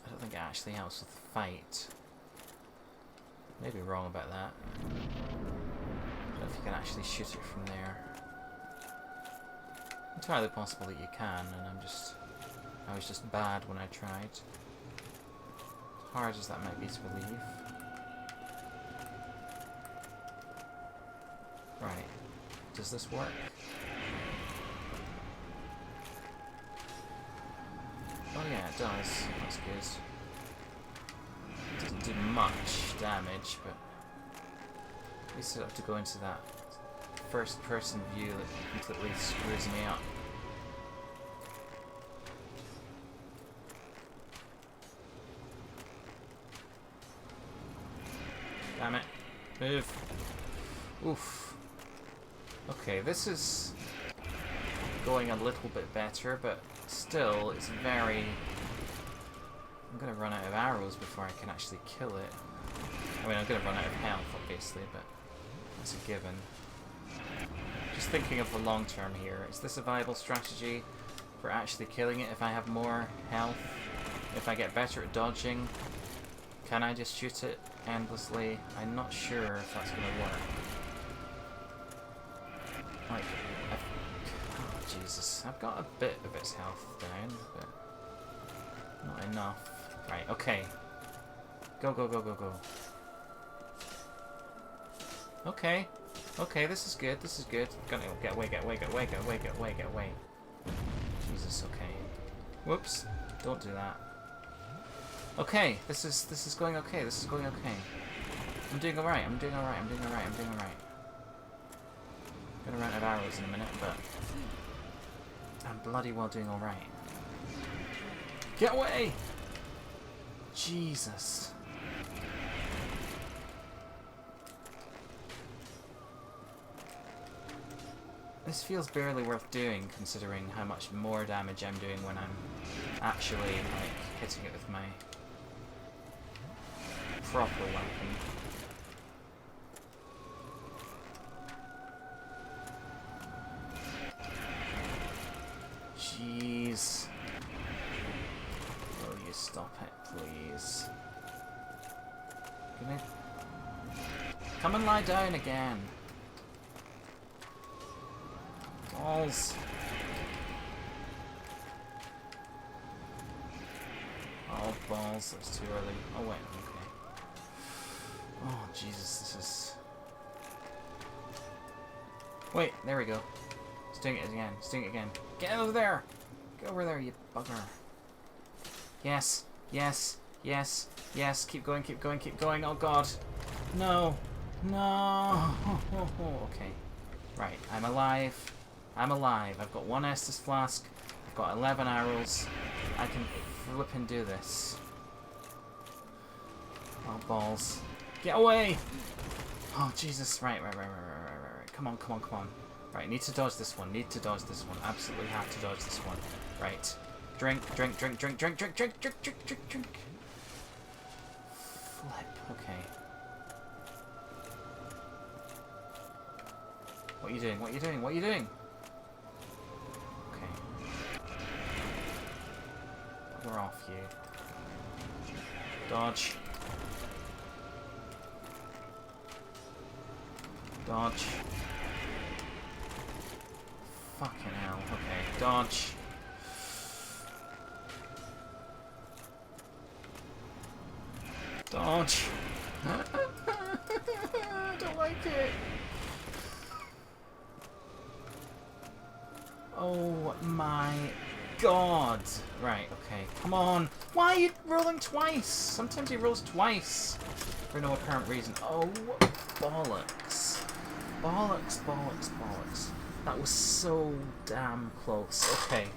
I don't think it actually helps with the fight. Maybe wrong about that. I don't know if you can actually shoot it from there. Entirely possible that you can, and I was just bad when I tried. Hard as that might be to believe. Right. Does this work? Oh yeah, it does. That's good. It doesn't do much damage, but at least I don't have to go into that first person view that completely screws me up. Damn it. Move. Oof. Okay, this is going a little bit better, but still, it's very... I'm gonna run out of arrows before I can actually kill it. I mean, I'm gonna run out of health, obviously, but that's a given. Just thinking of the long term here. Is this a viable strategy for actually killing it if I have more health? If I get better at dodging? Can I just shoot it endlessly? I'm not sure if that's going to work. Like, oh Jesus, I've got a bit of its health down, but not enough. Right, okay. Go, go, go, go, go. Okay. Okay, this is good, this is good. Gonna get away, get away, get away, get away, get away, get away. Jesus, okay. Whoops. Don't do that. Okay, this is going okay, this is going okay. I'm doing alright, I'm doing alright, I'm doing alright, I'm doing alright. I'm gonna run out of arrows in a minute, but I'm bloody well doing alright. Get away! Jesus. This feels barely worth doing, considering how much more damage I'm doing when I'm actually, like, hitting it with my proper weapon. Jeez. Will you stop it, please? Can I... Come and lie down again. Balls. Oh, balls. That's too early. Oh, wait. Okay. Oh, Jesus. This is... Wait. There we go. It's doing it again. It's doing it again. Get over there! Get over there, you bugger. Yes. Yes. Yes. Yes. Keep going. Keep going. Keep going. Oh, God. No. No. Okay. Right. I'm alive. I'm alive. I've got 1 Estus flask. I've got 11 arrows. I can flip and do this. Oh, balls. Get away! Oh, Jesus. Right. Come on. Right, need to dodge this one. Absolutely have to dodge this one. Right. Drink. Flip. Okay. What are you doing? Okay. We're off, you. Dodge. Fucking hell. Okay. Dodge. I don't like it. Oh my god. Right, okay. Come on. Why are you rolling twice? Sometimes he rolls twice. For no apparent reason. Oh, bollocks. Bollocks. That was so damn close. Okay.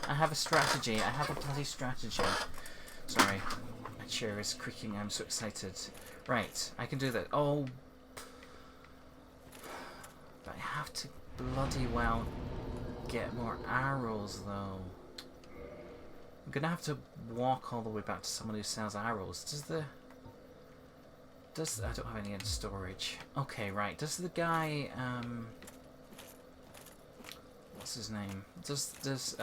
I have a strategy. I have a bloody strategy. Sorry. My chair is creaking. I'm so excited. Right. I can do that. Oh. But I have to bloody well get more arrows, though. I'm gonna have to walk all the way back to someone who sells arrows. I don't have any in storage. Okay, right. Does the guy, what's his name? Does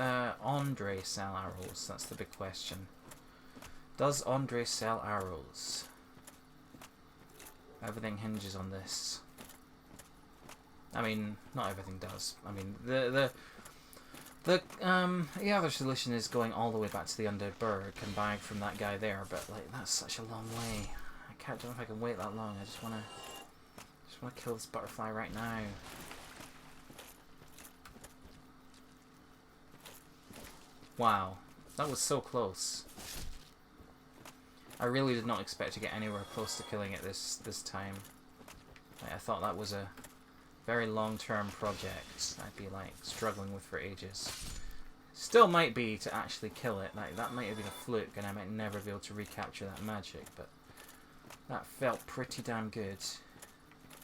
Andre sell arrows? That's the big question. Does Andre sell arrows? Everything hinges on this. I mean, not everything does. I mean, the other solution is going all the way back to the Underberg and buying from that guy there, but like that's such a long way. I don't know if I can wait that long. I just wanna kill this butterfly right now. Wow, that was so close. I really did not expect to get anywhere close to killing it this time. Like, I thought that was a very long-term project I'd be like struggling with for ages. Still might be to actually kill it. Like that might have been a fluke, and I might never be able to recapture that magic. But that felt pretty damn good.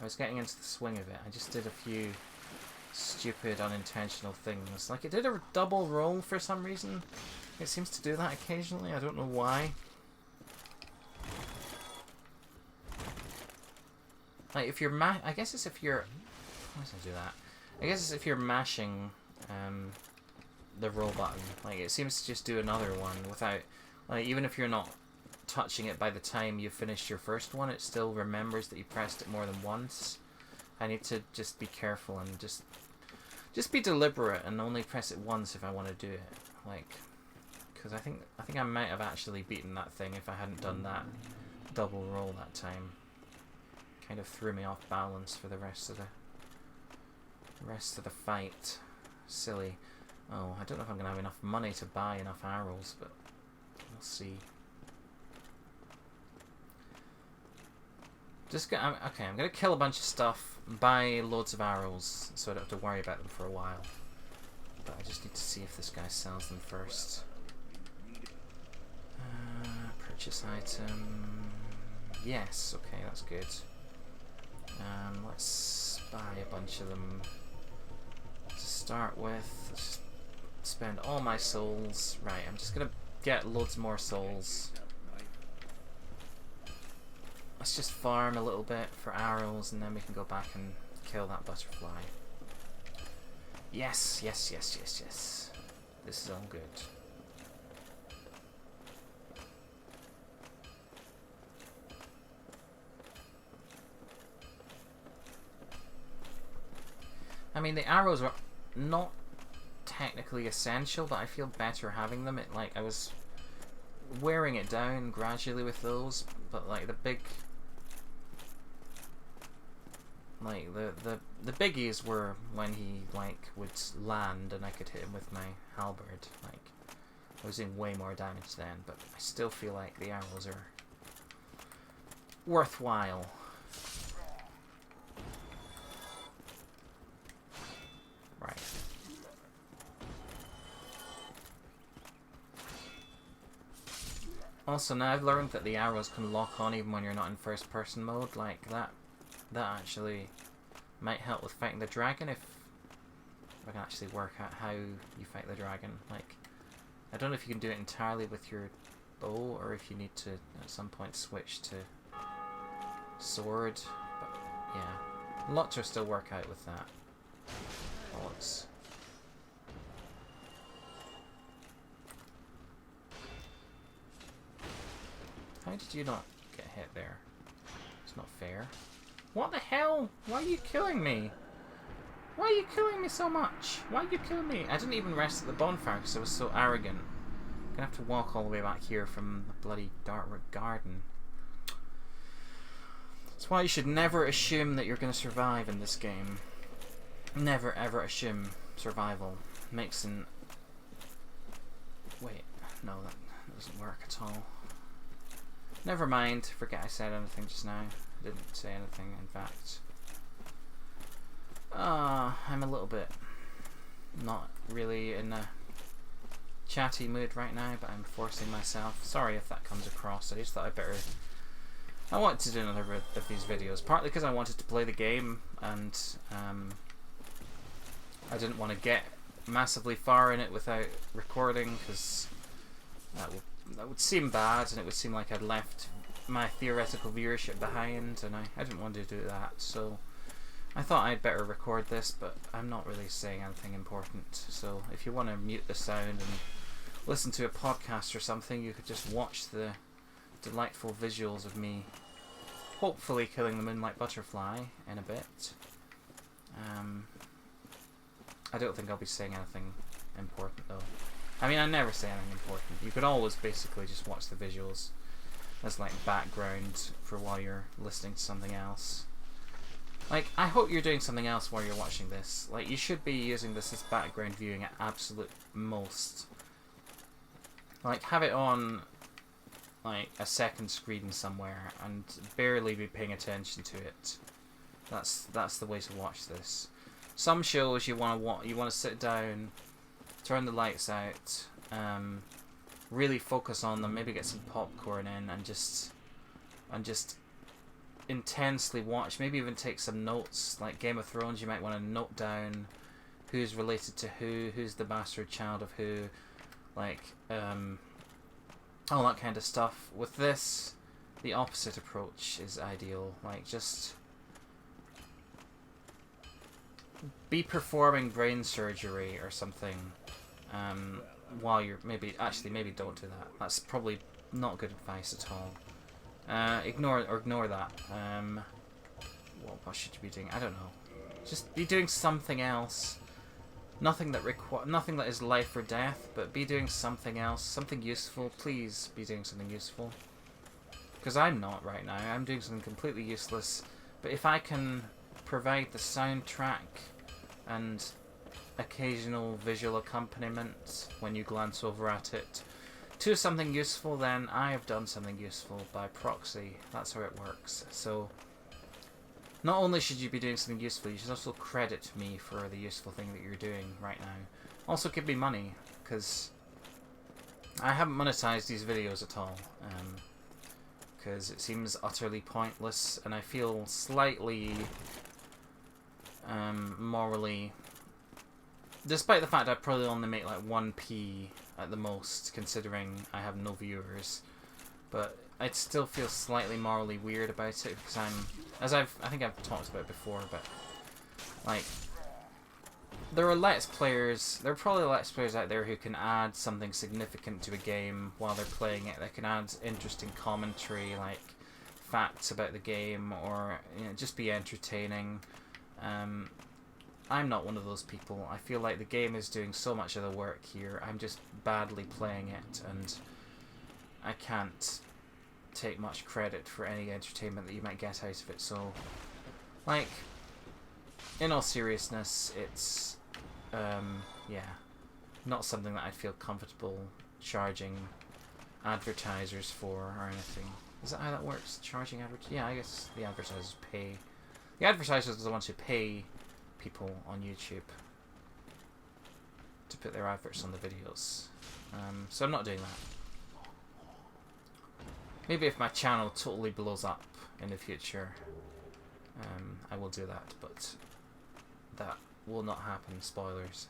I was getting into the swing of it. I just did a few stupid, unintentional things. Like it did a double roll for some reason. It seems to do that occasionally. I don't know why. Like if you're I guess it's if you're. Why does it do that? I guess it's if you're mashing the roll button. Like it seems to just do another one without. Like even if you're not touching it by the time you finished your first one, it still remembers that you pressed it more than once. I need to just be careful and just be deliberate and only press it once if I want to do it. Like, because I think I might have actually beaten that thing if I hadn't done that double roll that time. Kind of threw me off balance for the rest of the fight. Silly. Oh, I don't know if I'm gonna have enough money to buy enough arrows, but we'll see. Okay, I'm gonna kill a bunch of stuff, buy loads of arrows, so I don't have to worry about them for a while. But I just need to see if this guy sells them first. Purchase item. Yes, okay, that's good. Let's buy a bunch of them to start with. Let's just spend all my souls. Right, I'm just gonna get loads more souls. Let's just farm a little bit for arrows and then we can go back and kill that butterfly. Yes. This is all good. I mean, the arrows are not technically essential, but I feel better having them. I was wearing it down gradually with those, but like the big, like the biggies were when he would land and I could hit him with my halberd. Like I was doing way more damage then, but I still feel like the arrows are worthwhile. Right. Also, now I've learned that the arrows can lock on even when you're not in first person mode. Like, that that actually might help with fighting the dragon if I can actually work out how you fight the dragon. Like, I don't know if you can do it entirely with your bow or if you need to at some point switch to sword, but yeah, a lot to still work out with that. Bollocks. How did you not get hit there? It's not fair. What the hell? Why are you killing me? Why are you killing me so much? Why are you killing me? I didn't even rest at the bonfire because I was so arrogant. I'm gonna have to walk all the way back here from the bloody Dartwood Garden. That's why you should never assume that you're gonna survive in this game. Never ever assume survival. Makes an... Wait, no, that doesn't work at all. Never mind, forget I said anything just now. I didn't say anything, in fact. I'm a little bit not really in a chatty mood right now, but I'm forcing myself. Sorry if that comes across. I just thought I wanted to do another of these videos, partly because I wanted to play the game, and I didn't want to get massively far in it without recording, because that would seem bad, and it would seem like I'd left my theoretical viewership behind, and I didn't want to do that, so I thought I'd better record this, but I'm not really saying anything important, so if you want to mute the sound and listen to a podcast or something, you could just watch the delightful visuals of me hopefully killing the moonlight butterfly in a bit. I don't think I'll be saying anything important though. I mean, I never say anything important. You could always basically just watch the visuals as like background for while you're listening to something else. Like, I hope you're doing something else while you're watching this. Like, you should be using this as background viewing at absolute most. Like, have it on like a second screen somewhere and barely be paying attention to it. That's the way to watch this. Some shows you want to sit down, turn the lights out, really focus on them, maybe get some popcorn in, and just intensely watch. Maybe even take some notes. Like Game of Thrones, you might want to note down who's related to who's the bastard child of who, like all that kind of stuff. With this, the opposite approach is ideal. Like, just be performing brain surgery or something while you're maybe don't do that. That's probably not good advice at all. Ignore that. What should you be doing? I don't know. Just be doing something else. Nothing that is life or death, but be doing something else, something useful. Please be doing something useful. Because I'm not right now. I'm doing something completely useless. But if I can provide the soundtrack and occasional visual accompaniment when you glance over at it to something useful, then I have done something useful by proxy. That's how it works. So not only should you be doing something useful, you should also credit me for the useful thing that you're doing right now. Also give me money, because I haven't monetized these videos at all, because it seems utterly pointless, and I feel slightly morally, despite the fact I probably only make like 1p at the most, considering I have no viewers, but I still feel slightly morally weird about it, because I think I've talked about it before, but like, there are probably Let's Players out there who can add something significant to a game while they're playing it. They can add interesting commentary, like facts about the game, or just be entertaining. I'm not one of those people. I feel like the game is doing so much of the work here. I'm just badly playing it, and I can't take much credit for any entertainment that you might get out of it. So, like, in all seriousness, it's yeah, not something that I'd feel comfortable charging advertisers for or anything. Is that how that works? Charging yeah, I guess the advertisers pay. The advertisers are the ones who pay people on YouTube to put their adverts on the videos. So I'm not doing that. Maybe if my channel totally blows up in the future, I will do that, but that will not happen. Spoilers.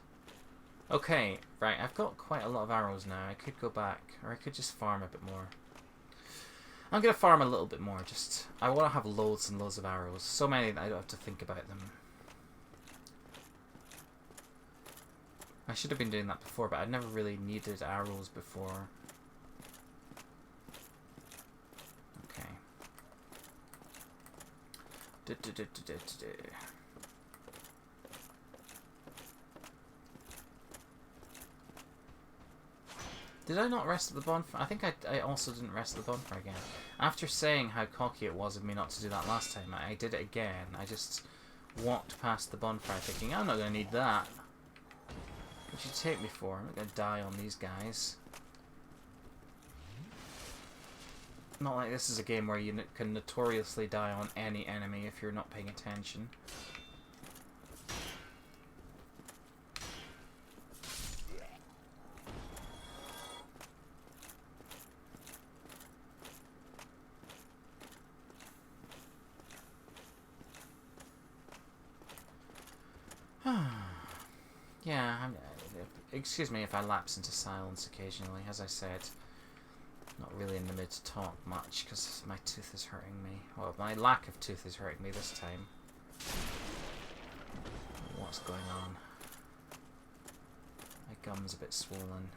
Okay, right, I've got quite a lot of arrows now. I could go back, or I could just farm a bit more. I'm going to farm a little bit more, just... I want to have loads and loads of arrows. So many that I don't have to think about them. I should have been doing that before, but I never really needed arrows before. Okay. Did I not rest at the bonfire? I think I also didn't rest at the bonfire again. After saying how cocky it was of me not to do that last time, I did it again. I just walked past the bonfire thinking, I'm not going to need that. What you take me for? I'm not going to die on these guys. Not like this is a game where you can notoriously die on any enemy if you're not paying attention. Yeah, excuse me if I lapse into silence occasionally. As I said, not really in the mood to talk much because my tooth is hurting me. Well, my lack of tooth is hurting me this time. What's going on? My gum's a bit swollen.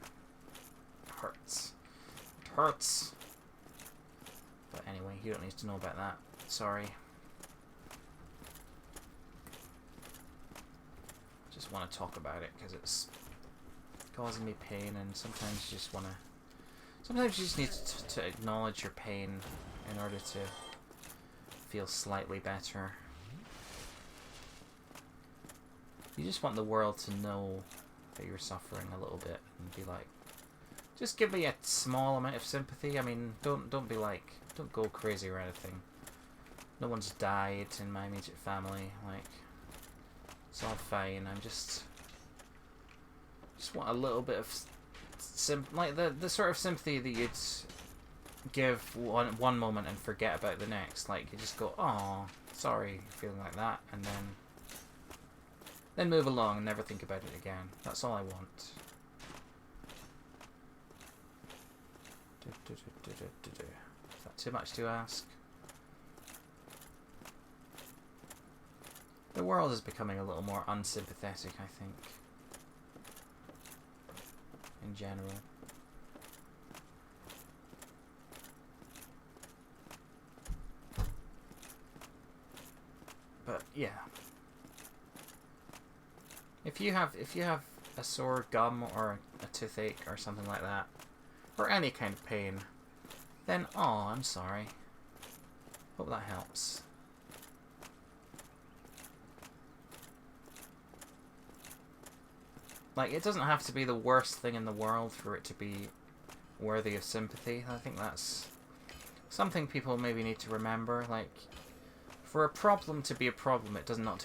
It hurts. It hurts! But anyway, you don't need to know about that. Sorry. Just want to talk about it because it's causing me pain, and sometimes you just want to... Sometimes you just need to acknowledge your pain in order to feel slightly better. You just want the world to know that you're suffering a little bit and be like, just give me a small amount of sympathy. I mean, don't be like, don't go crazy or anything. No one's died in my immediate family. Like, it's all fine. I'm just want a little bit of like the sort of sympathy that you'd give one moment and forget about the next. Like, you just go, oh, sorry, feeling like that, and then move along and never think about it again. That's all I want. Is that too much to ask? The world is becoming a little more unsympathetic, I think. In general. But yeah. If you have a sore gum or a toothache or something like that, or any kind of pain, then oh, I'm sorry. Hope that helps. Like, it doesn't have to be the worst thing in the world for it to be worthy of sympathy. I think that's something people maybe need to remember. Like, for a problem to be a problem, it doesn't have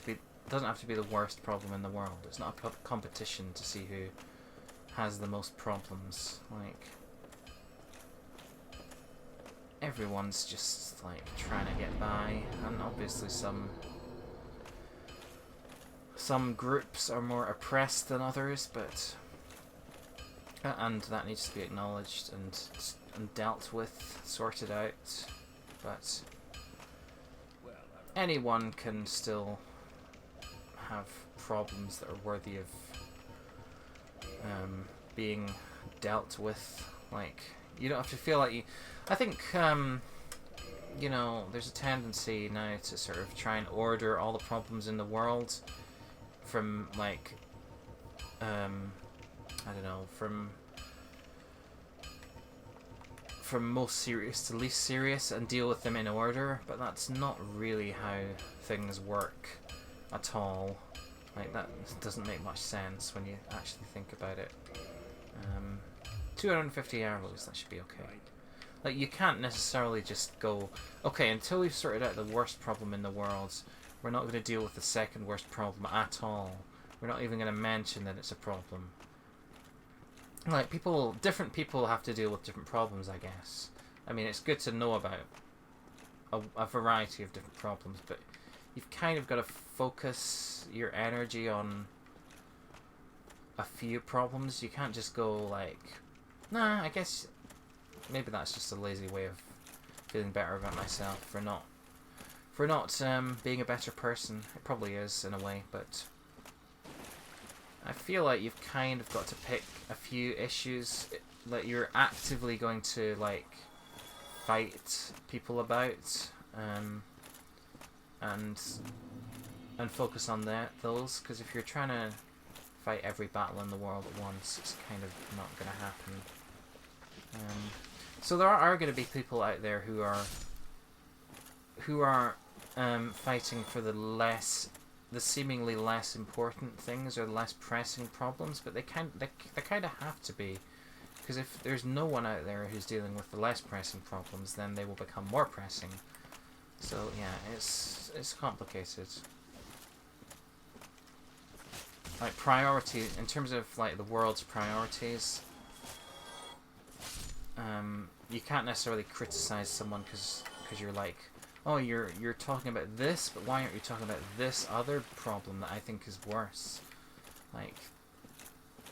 to be the worst problem in the world. It's not a competition to see who has the most problems. Like, everyone's just like trying to get by, and obviously some groups are more oppressed than others, but and that needs to be acknowledged and dealt with, sorted out. But anyone can still have problems that are worthy of being dealt with. Like, you don't have to feel like you... I think, you know, there's a tendency now to sort of try and order all the problems in the world from, like, I don't know, from most serious to least serious and deal with them in order, but that's not really how things work at all. Like, that doesn't make much sense when you actually think about it. 250 arrows, that should be okay. Like, you can't necessarily just go, okay, until we've sorted out the worst problem in the world, we're not going to deal with the second worst problem at all. We're not even going to mention that it's a problem. Like, different people have to deal with different problems, I guess. I mean, it's good to know about a variety of different problems, but you've kind of got to focus your energy on a few problems. You can't just go like, nah, I guess maybe that's just a lazy way of feeling better about myself for not being a better person. It probably is in a way, but I feel like you've kind of got to pick a few issues that you're actively going to like fight people about, and focus on those, because if you're trying to fight every battle in the world at once, it's kind of not going to happen. So there are going to be people out there who are fighting for the seemingly less important things or the less pressing problems, but they kind of have to be, because if there's no one out there who's dealing with the less pressing problems, then they will become more pressing. So yeah, it's complicated. Like priority in terms of like the world's priorities. You can't necessarily criticize someone because you're like, oh, you're talking about this, but why aren't you talking about this other problem that I think is worse? Like,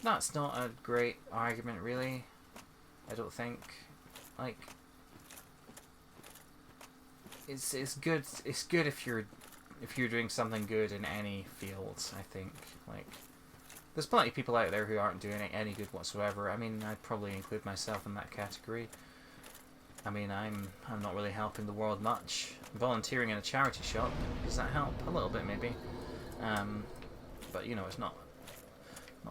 that's not a great argument, really. I don't think. Like, it's good if you're doing something good in any field. I think, like, there's plenty of people out there who aren't doing any good whatsoever. I mean, I'd probably include myself in that category. I mean, I'm not really helping the world much. Volunteering in a charity shop, does that help? A little bit, maybe. But, you know, it's not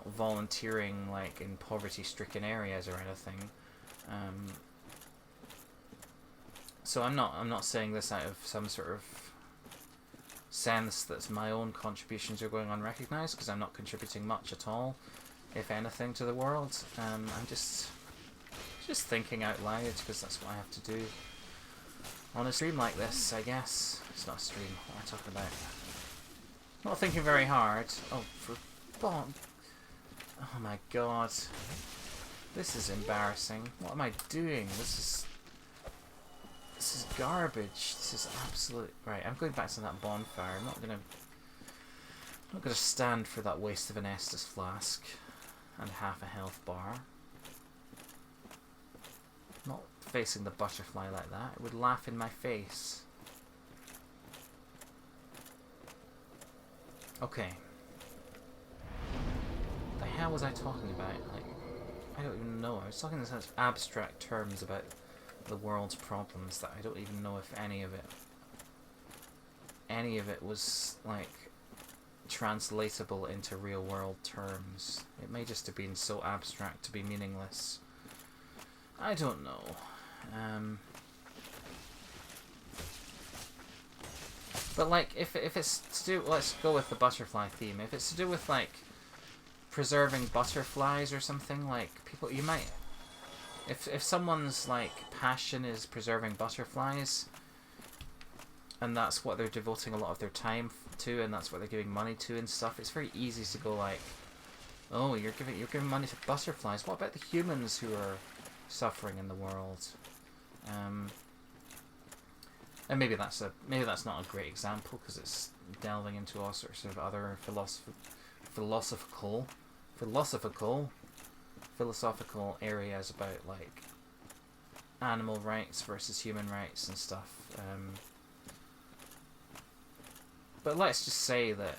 volunteering, like, in poverty-stricken areas or anything. So I'm not saying this out of some sort of sense that my own contributions are going unrecognised, because I'm not contributing much at all, if anything, to the world. I'm just thinking out loud, because that's what I have to do on a stream like this, I guess. It's not a stream. What am I talking about? Not thinking very hard. Oh, for bonk. Oh my god. This is embarrassing. What am I doing? This is garbage. This is absolute... Right, I'm going back to that bonfire. I'm not gonna stand for that waste of an Estus flask and half a health bar. Not facing the butterfly like that. It would laugh in my face. Okay. The hell was I talking about? Like, I don't even know. I was talking in such abstract terms about the world's problems that I don't even know if any of it was like translatable into real world terms. It may just have been so abstract to be meaningless. I don't know. But like, if it's to do, let's go with the butterfly theme. If it's to do with like preserving butterflies or something, like people, you might, if someone's like passion is preserving butterflies, and that's what they're devoting a lot of their time to, and that's what they're giving money to and stuff, it's very easy to go like, oh, you're giving money to butterflies. What about the humans who are suffering in the world? And maybe that's not a great example, because it's delving into all sorts of other philosophical areas about like animal rights versus human rights and stuff. But let's just say that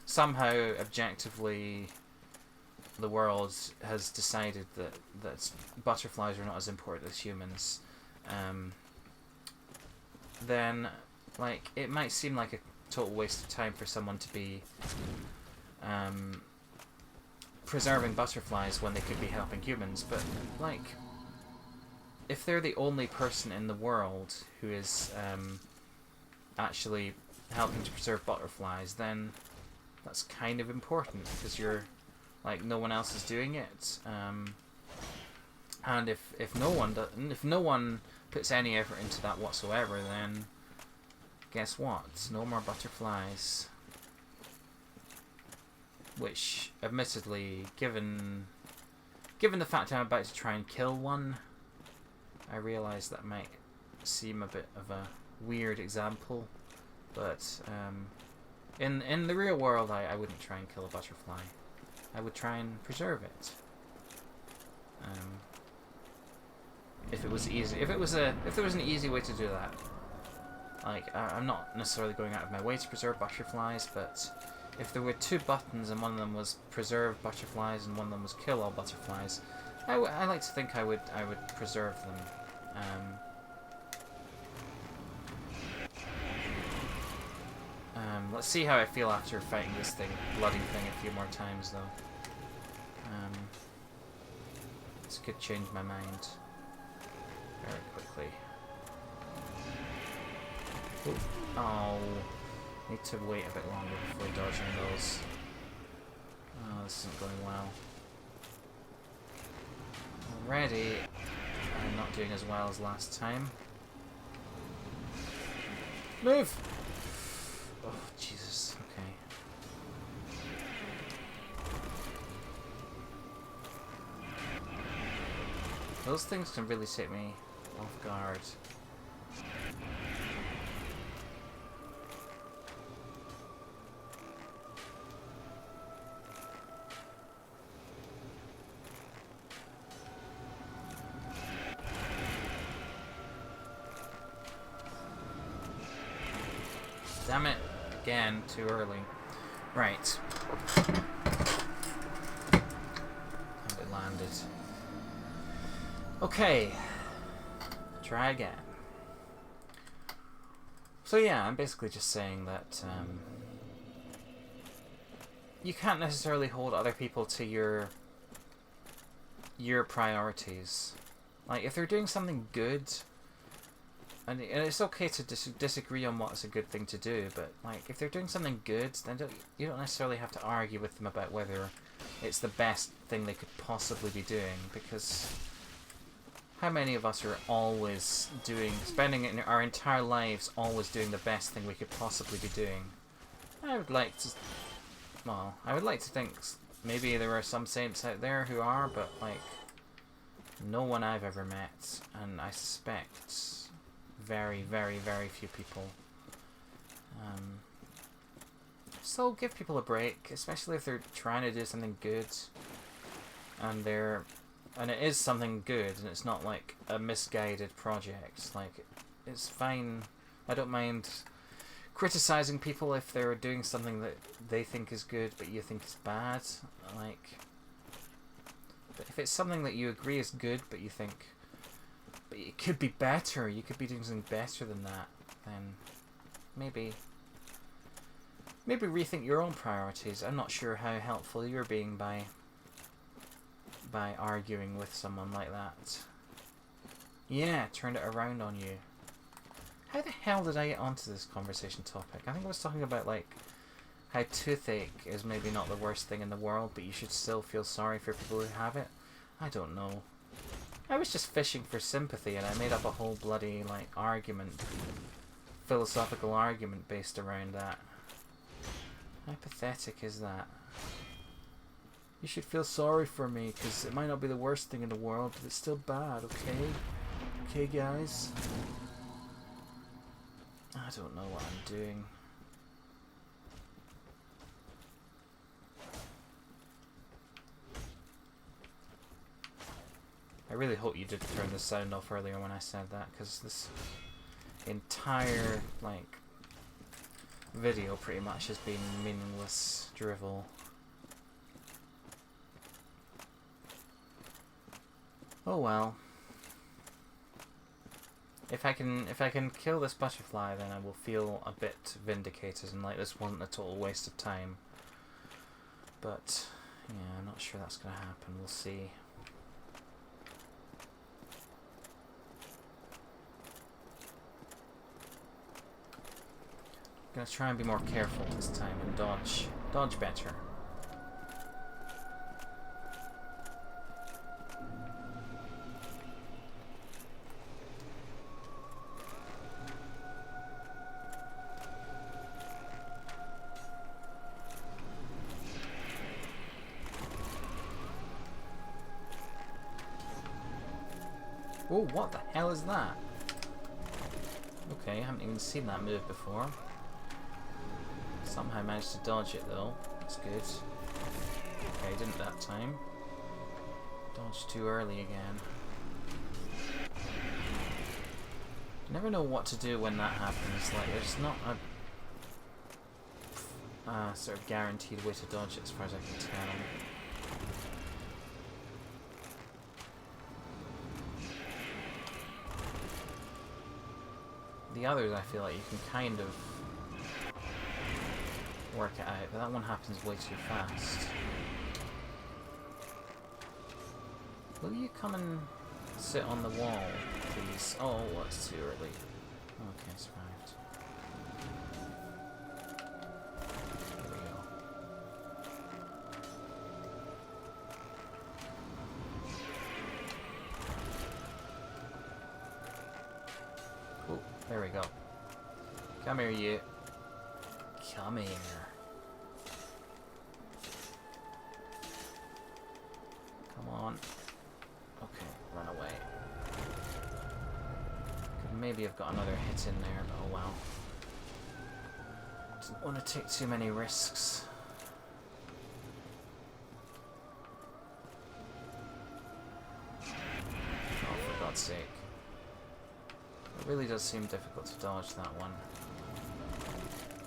somehow objectively the world has decided that butterflies are not as important as humans. Then like it might seem like a total waste of time for someone to be preserving butterflies when they could be helping humans, but like if they're the only person in the world who is actually helping to preserve butterflies, then that's kind of important, because you're like, no one else is doing it, and if no one puts any effort into that whatsoever, then guess what? No more butterflies. Which, admittedly, given the fact I'm about to try and kill one, I realize that might seem a bit of a weird example, but in the real world, I wouldn't try and kill a butterfly. I would try and preserve it. If it was easy, if there was an easy way to do that. Like, I'm not necessarily going out of my way to preserve butterflies, but if there were 2 buttons and one of them was preserve butterflies and one of them was kill all butterflies, I like to think I would preserve them. Let's see how I feel after fighting this bloody thing a few more times, though. This could change my mind very quickly. Ooh. Oh, need to wait a bit longer before dodging those. Oh, this isn't going well. Already, I'm not doing as well as last time. Move! Oh, Jesus. Okay. Those things can really take me off guard. Damn it. Again, too early. Right. And it landed. Okay. Try again. So yeah, I'm basically just saying that you can't necessarily hold other people to your priorities. Like, if they're doing something good, and it's okay to disagree on what's a good thing to do, but like, if they're doing something good, then you don't necessarily have to argue with them about whether it's the best thing they could possibly be doing, because how many of us are always spending our entire lives always doing the best thing we could possibly be doing? I would like to think maybe there are some saints out there who are, but like, no one I've ever met, and I suspect very, very, very few people. So give people a break, especially if they're trying to do something good, and it is something good, and it's not like a misguided project. Like, it's fine. I don't mind criticizing people if they're doing something that they think is good, but you think is bad. Like, but if it's something that you agree is good, but you think, but it could be better, you could be doing something better than that, then maybe rethink your own priorities. I'm not sure how helpful you're being by arguing with someone like that. Yeah, turned it around on you. How the hell did I get onto this conversation topic? I think I was talking about, like, how toothache is maybe not the worst thing in the world, but you should still feel sorry for people who have it. I don't know. I was just fishing for sympathy, and I made up a whole bloody, like, philosophical argument based around that. How pathetic is that? You should feel sorry for me, because it might not be the worst thing in the world, but it's still bad, okay? Okay, guys? I don't know what I'm doing. I really hope you did turn the sound off earlier when I said that, because this entire, like, video pretty much has been meaningless drivel. Oh well. If I can kill this butterfly, then I will feel a bit vindicated, and like, this wasn't a total waste of time. But yeah, I'm not sure that's gonna happen. We'll see. I'm gonna try and be more careful this time and dodge better. Oh, what the hell is that? Okay, I haven't even seen that move before. Somehow managed to dodge it though. That's good. Okay, didn't that time. Dodged too early again. You never know what to do when that happens. Like, there's not a sort of guaranteed way to dodge it as far as I can tell. The others, I feel like you can kind of work it out, but that one happens way too fast. Will you come and sit on the wall, please? Oh, well, it's too early. Okay, survived. Here we go. Oh, there we go. Come here, you. Come here. Come on. Okay, run away. Could maybe have got another hit in there, but oh well. Didn't want to take too many risks. Oh, for God's sake. It really does seem difficult to dodge that one.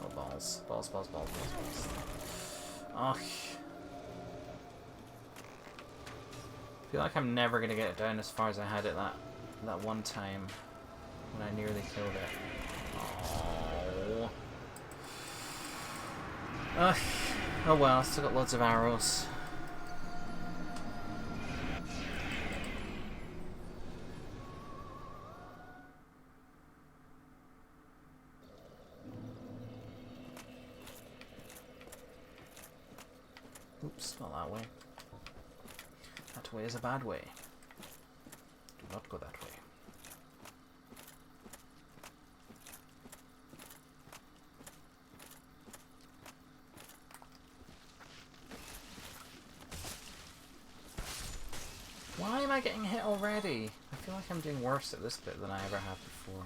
Oh, balls. Balls, balls, balls, balls, balls. Oh. I feel like I'm never going to get it down as far as I had it that one time when I nearly killed it. Oh. Ugh. Oh well, I still got loads of arrows. Oops, not that way. That way is a bad way. Do not go that way. Why am I getting hit already? I feel like I'm doing worse at this bit than I ever have before.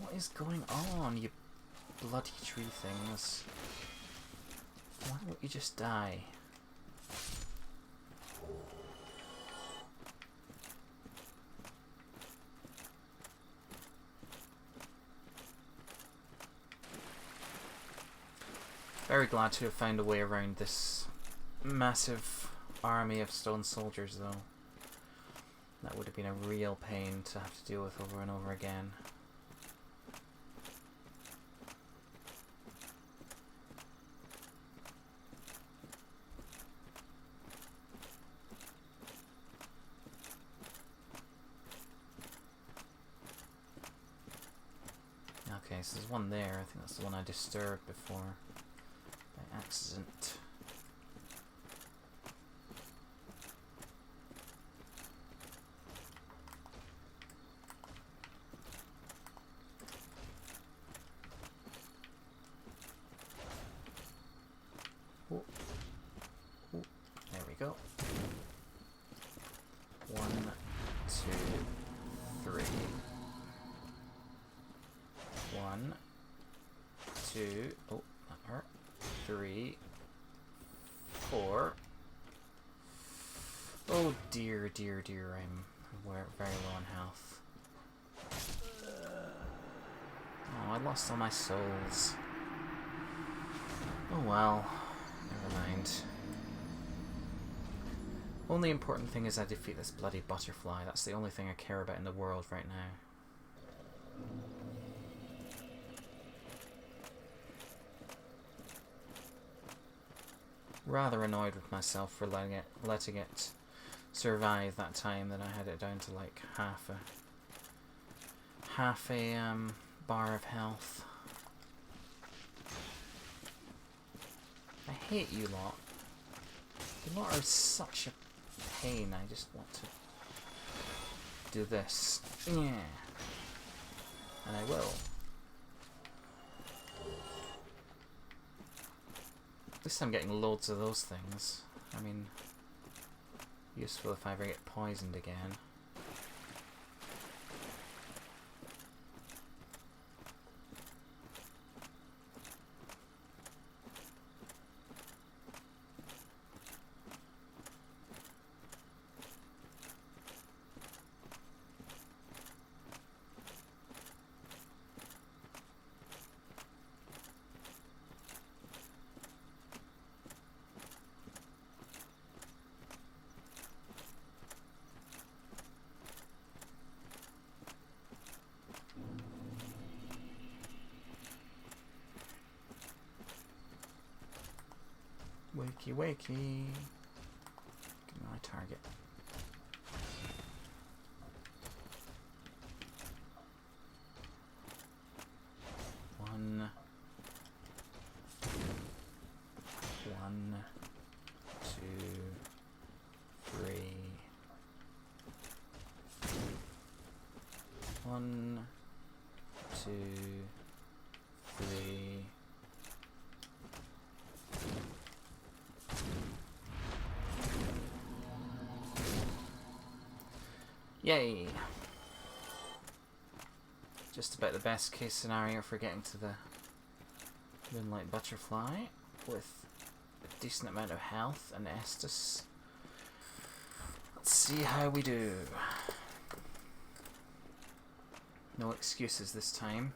What is going on, you bloody tree things? Why don't you just die? Very glad to have found a way around this massive army of stone soldiers, though. That would have been a real pain to have to deal with over and over again. Okay, so there's one there. I think that's the one I disturbed before by accident. Oh. Oh. There we go. 1, 2, 3. 1, 2, oh, that hurt. 3, 4. Oh dear, dear, dear, I'm very low on health. Oh, I lost all my souls. Oh well, never mind. Only important thing is I defeat this bloody butterfly. That's the only thing I care about in the world right now. Rather annoyed with myself for letting it survive that time that I had it down to like half a bar of health. I hate you lot. You lot are such a pain. I just want to do this. Yeah. And I will. At least I'm getting loads of those things. I mean, Useful if I ever get poisoned again. Wakey, wakey. Give me my target. One, 2, 3. 1, 2, 3. Yay! Just about the best case scenario for getting to the Moonlight Butterfly with a decent amount of health and Estus. Let's see how we do. No excuses this time.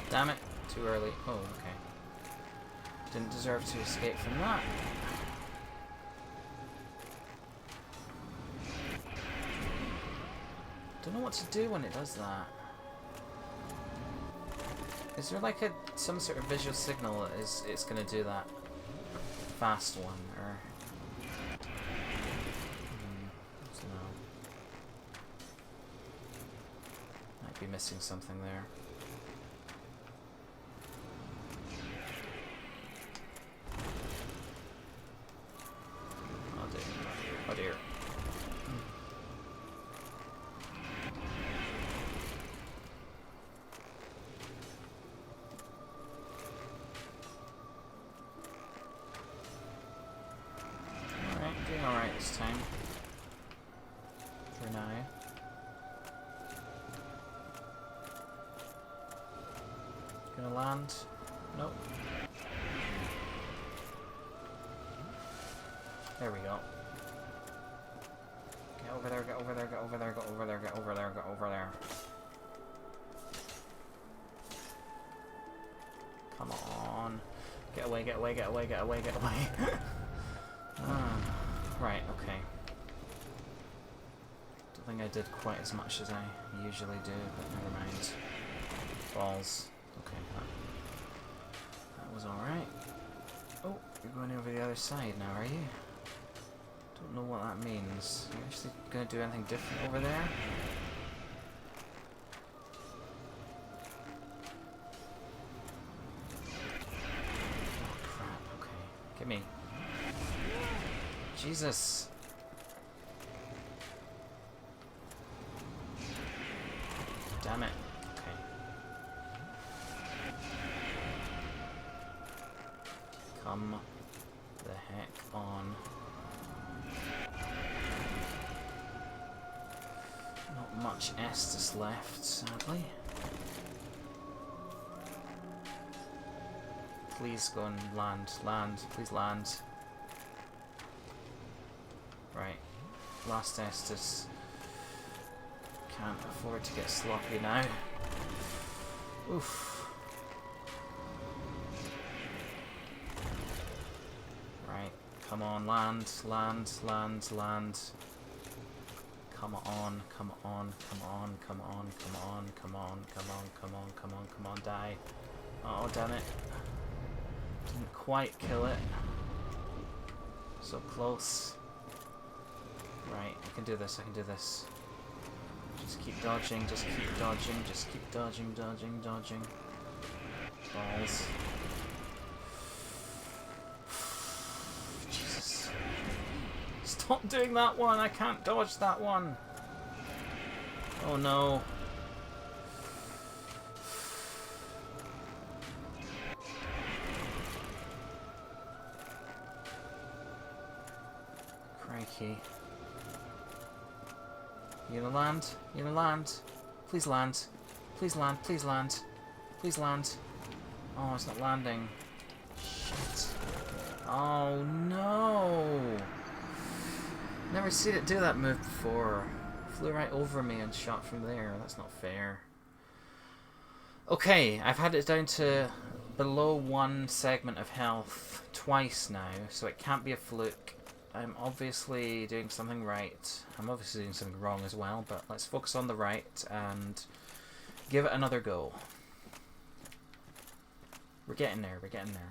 Damn it, too early. Oh, okay. Didn't deserve to escape from that. Don't know what to do when it does that. Is there like some sort of visual signal that it's gonna do that fast one, or I don't know. Might be missing something there. Oh dear. Alright, doing alright this time. For now. Gonna land? Nope. There we go. Get over there, get over there, get over there, get over there, get over there, get over there. Come on. Get away, get away, get away, get away, get away. Right, okay. Don't think I did quite as much as I usually do, but never mind. Balls. Okay, that was alright. Oh, you're going over the other side now, are you? Don't know what that means. Are you actually going to do anything different over there? Oh crap, okay. Get me. Jesus! Damn it. Okay. Come the heck on. Not much Estus left, sadly. Please go and land. Land. Please land. Right. Last Estus. Can't afford to get sloppy now. Oof. Right. Come on, land, land, land, land. Come on, come on, come on, come on, come on, come on, come on, come on, come on, come on, die. Oh, damn it. Didn't quite kill it. So close. Right, I can do this, I can do this. Just keep dodging, just keep dodging, just keep dodging, dodging, dodging. Balls. Jesus. Stop doing that one! I can't dodge that one! Oh no. Crikey. You gonna land? You gonna land? Please land. Please land, please land. Please land. Oh, it's not landing. Shit. Oh no! Never seen it do that move before. Flew right over me and shot from there. That's not fair. Okay, I've had it down to below 1 segment of health twice now, so it can't be a fluke. I'm obviously doing something right. I'm obviously doing something wrong as well, but let's focus on the right and give it another go. We're getting there, we're getting there.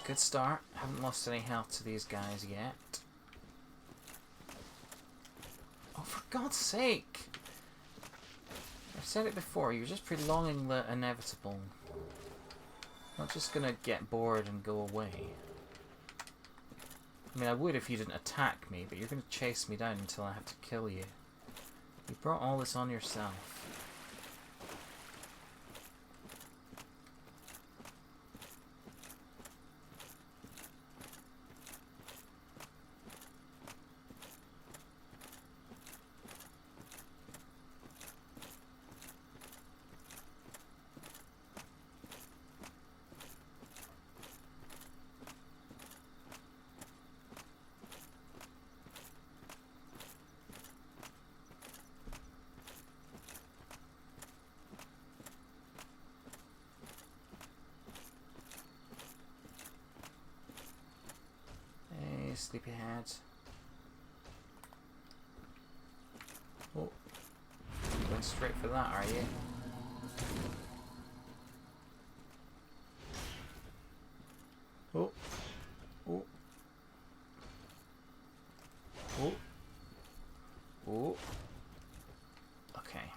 Good start. Haven't lost any health to these guys yet. Oh, for God's sake! I've said it before, you're just prolonging the inevitable. Not just gonna get bored and go away. I mean, I would if you didn't attack me, but you're gonna chase me down until I have to kill you. You brought all this on yourself. Sleepyhead. Oh, going straight for that, are you? Oh, oh, oh, oh. Okay.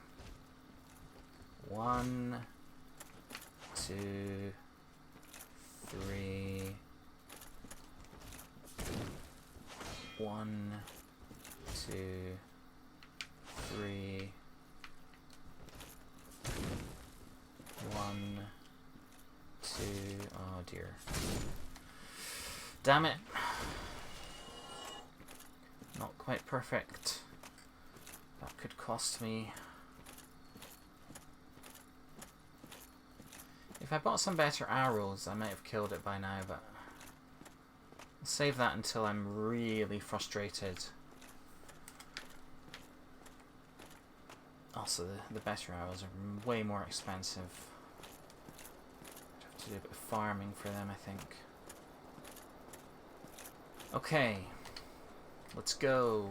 1, 2, 3. 1, 2, 3. 1, 2. Oh dear. Damn it. Not quite perfect. That could cost me. If I bought some better arrows, I might have killed it by now, but I'll save that until I'm really frustrated. Also, the better arrows are way more expensive. I'd have to do a bit of farming for them, I think. Okay, let's go.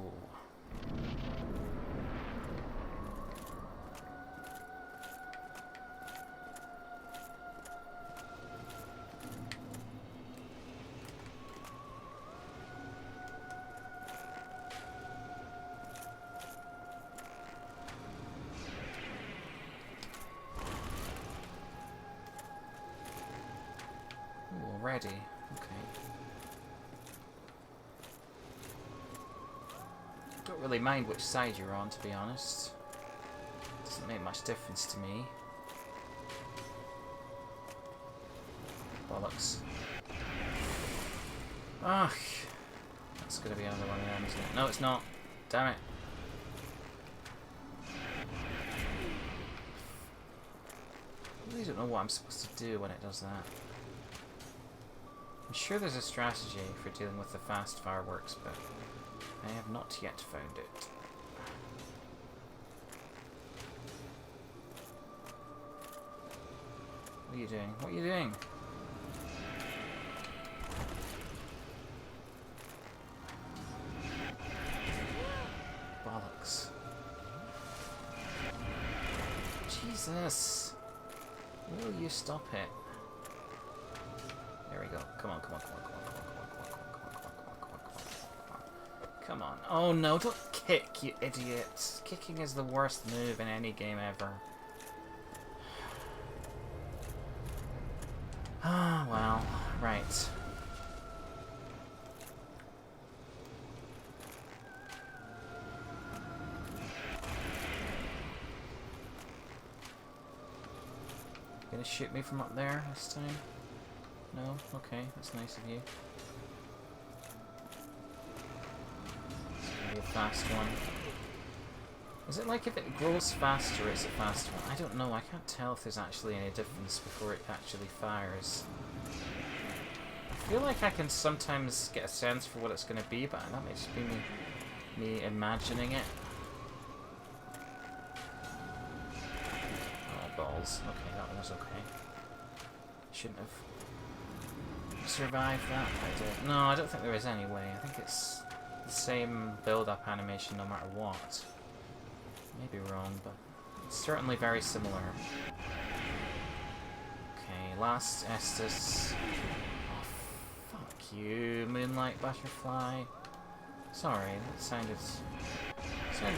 Already, okay. Don't really mind which side you're on, to be honest. Doesn't make much difference to me. Bollocks. Ugh. That's gonna be another one of them, isn't it? No, it's not. Damn it. I really don't know what I'm supposed to do when it does that. I'm sure there's a strategy for dealing with the fast fireworks, but I have not yet found it. What are you doing? What are you doing? Bollocks. Jesus! Will you stop it? There we go. Come on, come on, come on, come on, come on, come on, come on, come on, come on, come on, come on, come on. Come on. Oh no, don't kick, you idiots. Kicking is the worst move in any game ever. Ah, well, right. Gonna shoot me from up there this time? No? Okay, that's nice of you. It's gonna be a fast one. Is it like if it grows faster, it's a fast one? I don't know, I can't tell if there's actually any difference before it actually fires. I feel like I can sometimes get a sense for what it's gonna be, but that may just be me imagining it. Oh, balls. Okay, that one was okay. Shouldn't have survived that if I did. No, I don't think there is any way. I think it's the same build-up animation no matter what. Maybe wrong, but it's certainly very similar. Okay, last Estus. Oh, fuck you, Moonlight Butterfly. Sorry, that sounded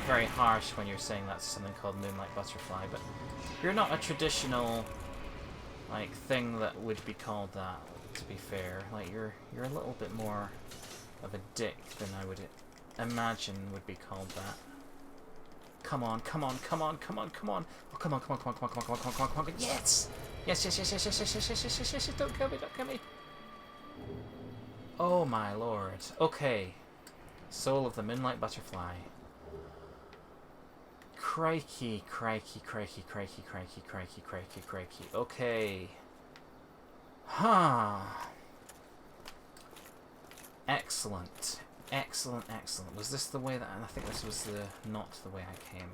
very harsh when you're saying that's something called Moonlight Butterfly, but you're not a traditional, like, thing that would be called that, to be fair. Like, you're a little bit more of a dick than I would imagine would be called that. Come on, come on, come on, come on, come on. Oh, come on, come on, come on, come on, come on, come on, come on, come on. Yes! Yes, yes, yes, yes, yes, yes, yes, yes, yes, yes, yes, don't kill me, don't kill me. Oh my lord. Okay. Soul of the Moonlight Butterfly. Crikey, crikey, crikey, crikey, crikey, crikey, crikey, crikey. Okay. Huh. Excellent. Excellent, excellent. Was this the way that... I think this was not the way I came.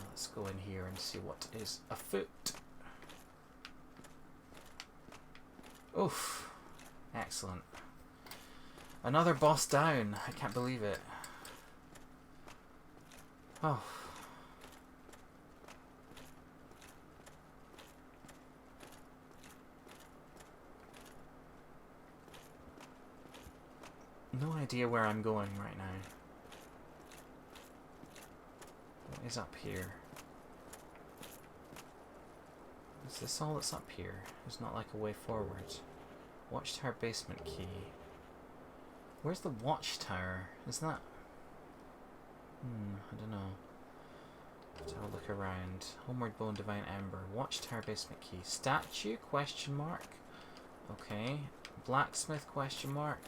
Let's go in here and see what is afoot. Oof. Excellent. Another boss down. I can't believe it. Oh. No idea where I'm going right now. What is up here? Is this all that's up here? There's not like a way forward. Watchtower basement key. Where's the watchtower? Is that... I don't know. Let's have a look around. Homeward Bone, Divine Ember. Watchtower basement key. Statue? Question mark. Okay. Blacksmith? Question mark.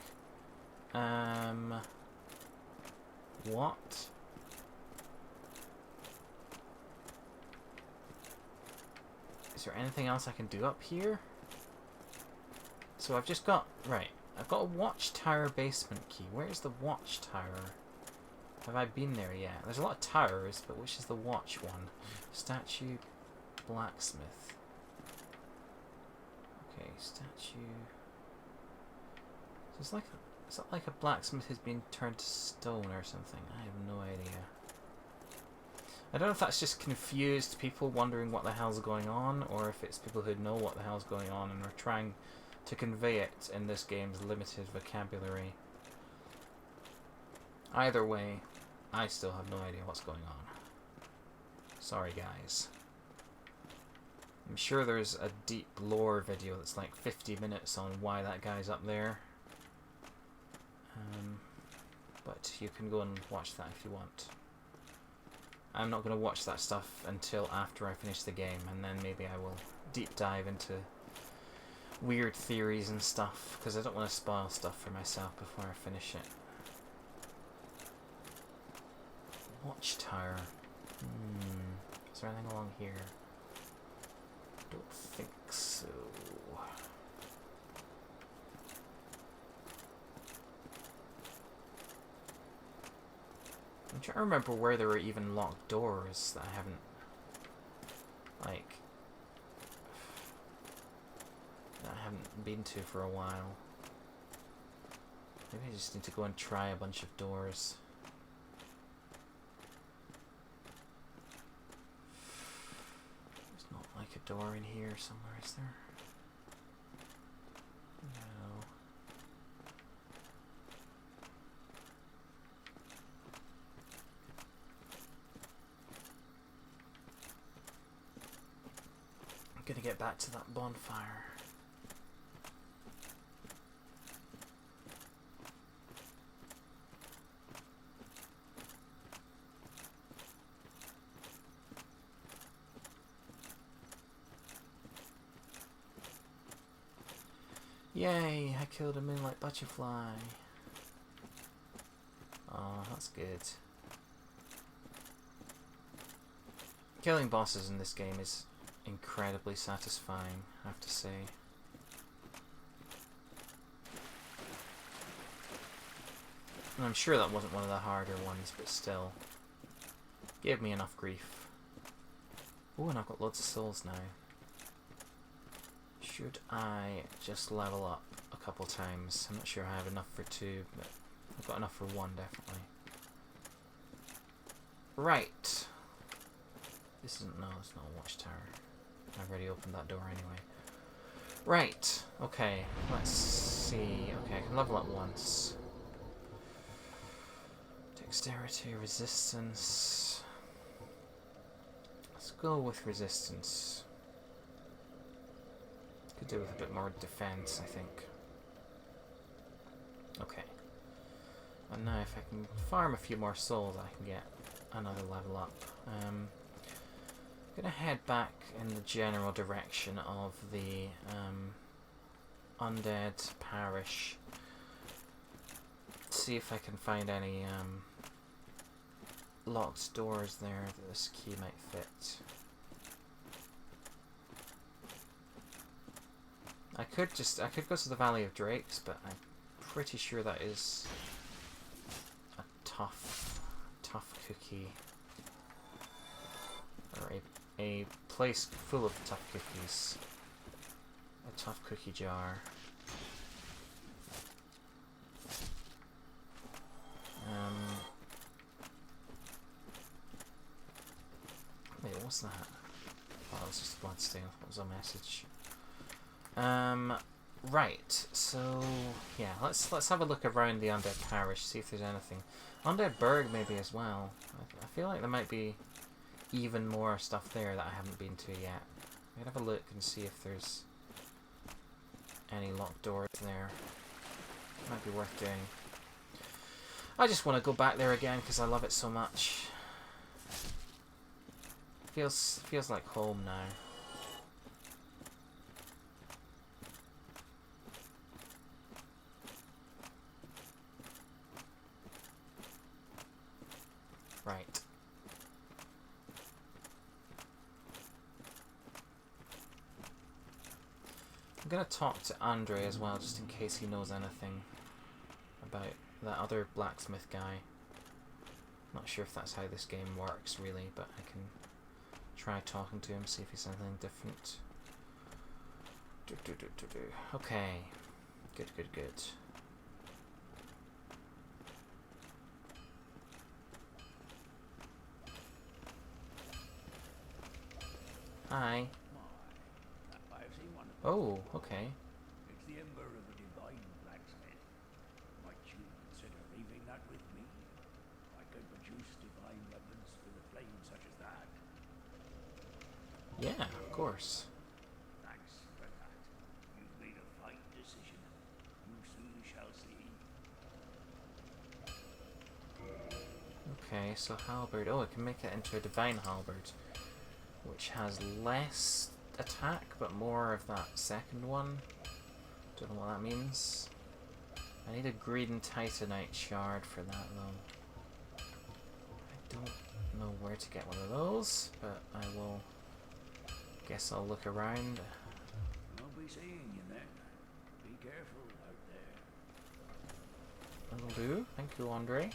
What? Is there anything else I can do up here? So I've just got... Right. I've got a watchtower basement key. Where's the watchtower? Have I been there yet? There's a lot of towers, but which is the watch one? Statue, blacksmith. Okay, statue. So it's like is that like a blacksmith who's been turned to stone or something? I have no idea. I don't know if that's just confused people wondering what the hell's going on, or if it's people who know what the hell's going on and are trying to convey it in this game's limited vocabulary. Either way, I still have no idea what's going on. Sorry, guys. I'm sure there's a deep lore video that's like 50 minutes on why that guy's up there. But you can go and watch that if you want. I'm not going to watch that stuff until after I finish the game, and then maybe I will deep dive into weird theories and stuff, because I don't want to spoil stuff for myself before I finish it. Watchtower. Is there anything along here? Don't think so. I'm trying to remember where there were even locked doors that I haven't, like, that I haven't been to for a while. Maybe I just need to go and try a bunch of doors. door in here somewhere, is there? No. I'm gonna get back to that bonfire. Yay, I killed a moonlight butterfly. Oh, that's good. Killing bosses in this game is incredibly satisfying, I have to say. And I'm sure that wasn't one of the harder ones, but still. Gave me enough grief. Oh, and I've got loads of souls now. Should I just level up a couple times? I'm not sure I have enough for 2, but I've got enough for 1, definitely. Right. This isn't, no, it's not a watchtower. I've already opened that door anyway. Right, okay, let's see. Okay, I can level up once. Dexterity, resistance. Let's go with resistance. Could do with a bit more defense, I think. Okay. And now if I can farm a few more souls, I can get another level up. I'm gonna head back in the general direction of the undead parish. See if I can find any locked doors there that this key might fit. I could go to the Valley of Drakes, but I'm pretty sure that is a tough cookie. Or a place full of tough cookies. A tough cookie jar. Wait, what's that? Oh, that was just a bloodstain. That was a message. Right, so yeah, let's have a look around the Undead Parish, see if there's anything. Undead Burg maybe as well. I feel like there might be even more stuff there that I haven't been to yet. I'm gonna have a look and see if there's any locked doors there. Might be worth doing. I just want to go back there again because I love it so much. Feels like home now. Right. I'm gonna talk to Andre as well, just in case he knows anything about that other blacksmith guy. Not sure if that's how this game works really, but I can try talking to him, see if he's anything different. Okay. Good. Hi. I've seen one of them. Oh, okay. It's the ember of a divine blacksmith. Might you consider leaving that with me? I could produce divine weapons with a flame such as that. Yeah, of course. Thanks for that. You've made a fine decision. You soon shall see. Okay, so halberd. Oh, I can make it into a divine halberd, which has less attack, but more of that second one. Don't know what that means. I need a green titanite shard for that, though. I don't know where to get one of those, but I will. Guess I'll look around. I'll be seeing you then. Be careful out there. That'll do. Thank you, Andre.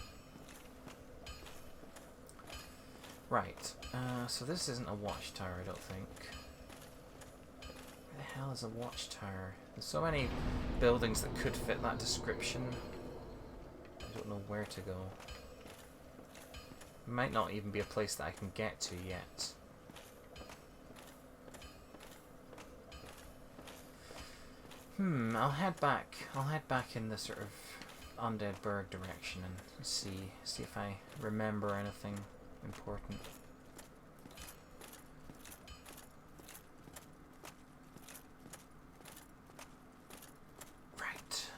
Right, so this isn't a watchtower, I don't think. Where the hell is a watchtower? There's so many buildings that could fit that description. I don't know where to go. Might not even be a place that I can get to yet. I'll head back. I'll head back in the sort of Undead Burg direction and see if I remember anything important. Right.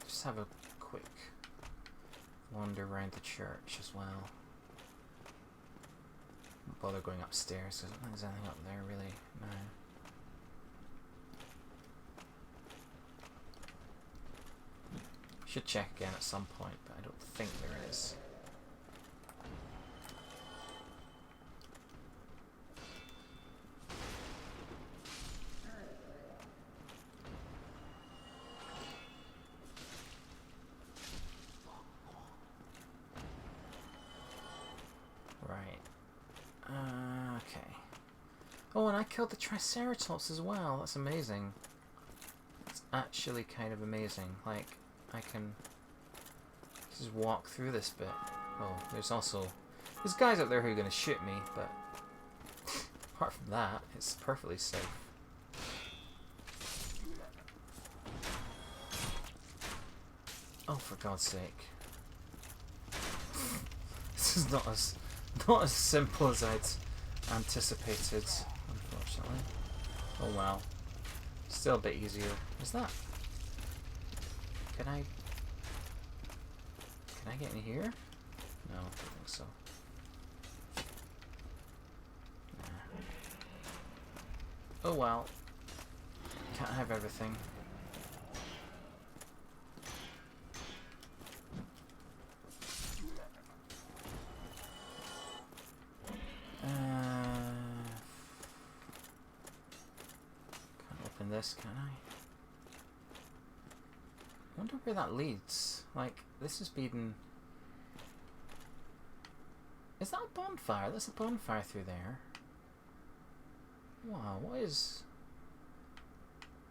Just have a quick wander around the church as well. Don't bother going upstairs, I don't think there's anything up there really, no. Should check again at some point, but I don't think there is. Okay. Oh, and I killed the Triceratops as well. That's amazing. It's actually kind of amazing. Like, I can just walk through this bit. Oh, there's guys up there who are going to shoot me, but apart from that, it's perfectly safe. Oh, for God's sake. This is not as simple as I'd anticipated, unfortunately. Oh wow. Still a bit easier. Is that? Can I get in here? No, I don't think so. Nah. Oh well. Can't have everything. This, can I? Wonder where that leads. Like, this has been... Is that a bonfire? That's a bonfire through there. Wow, what is...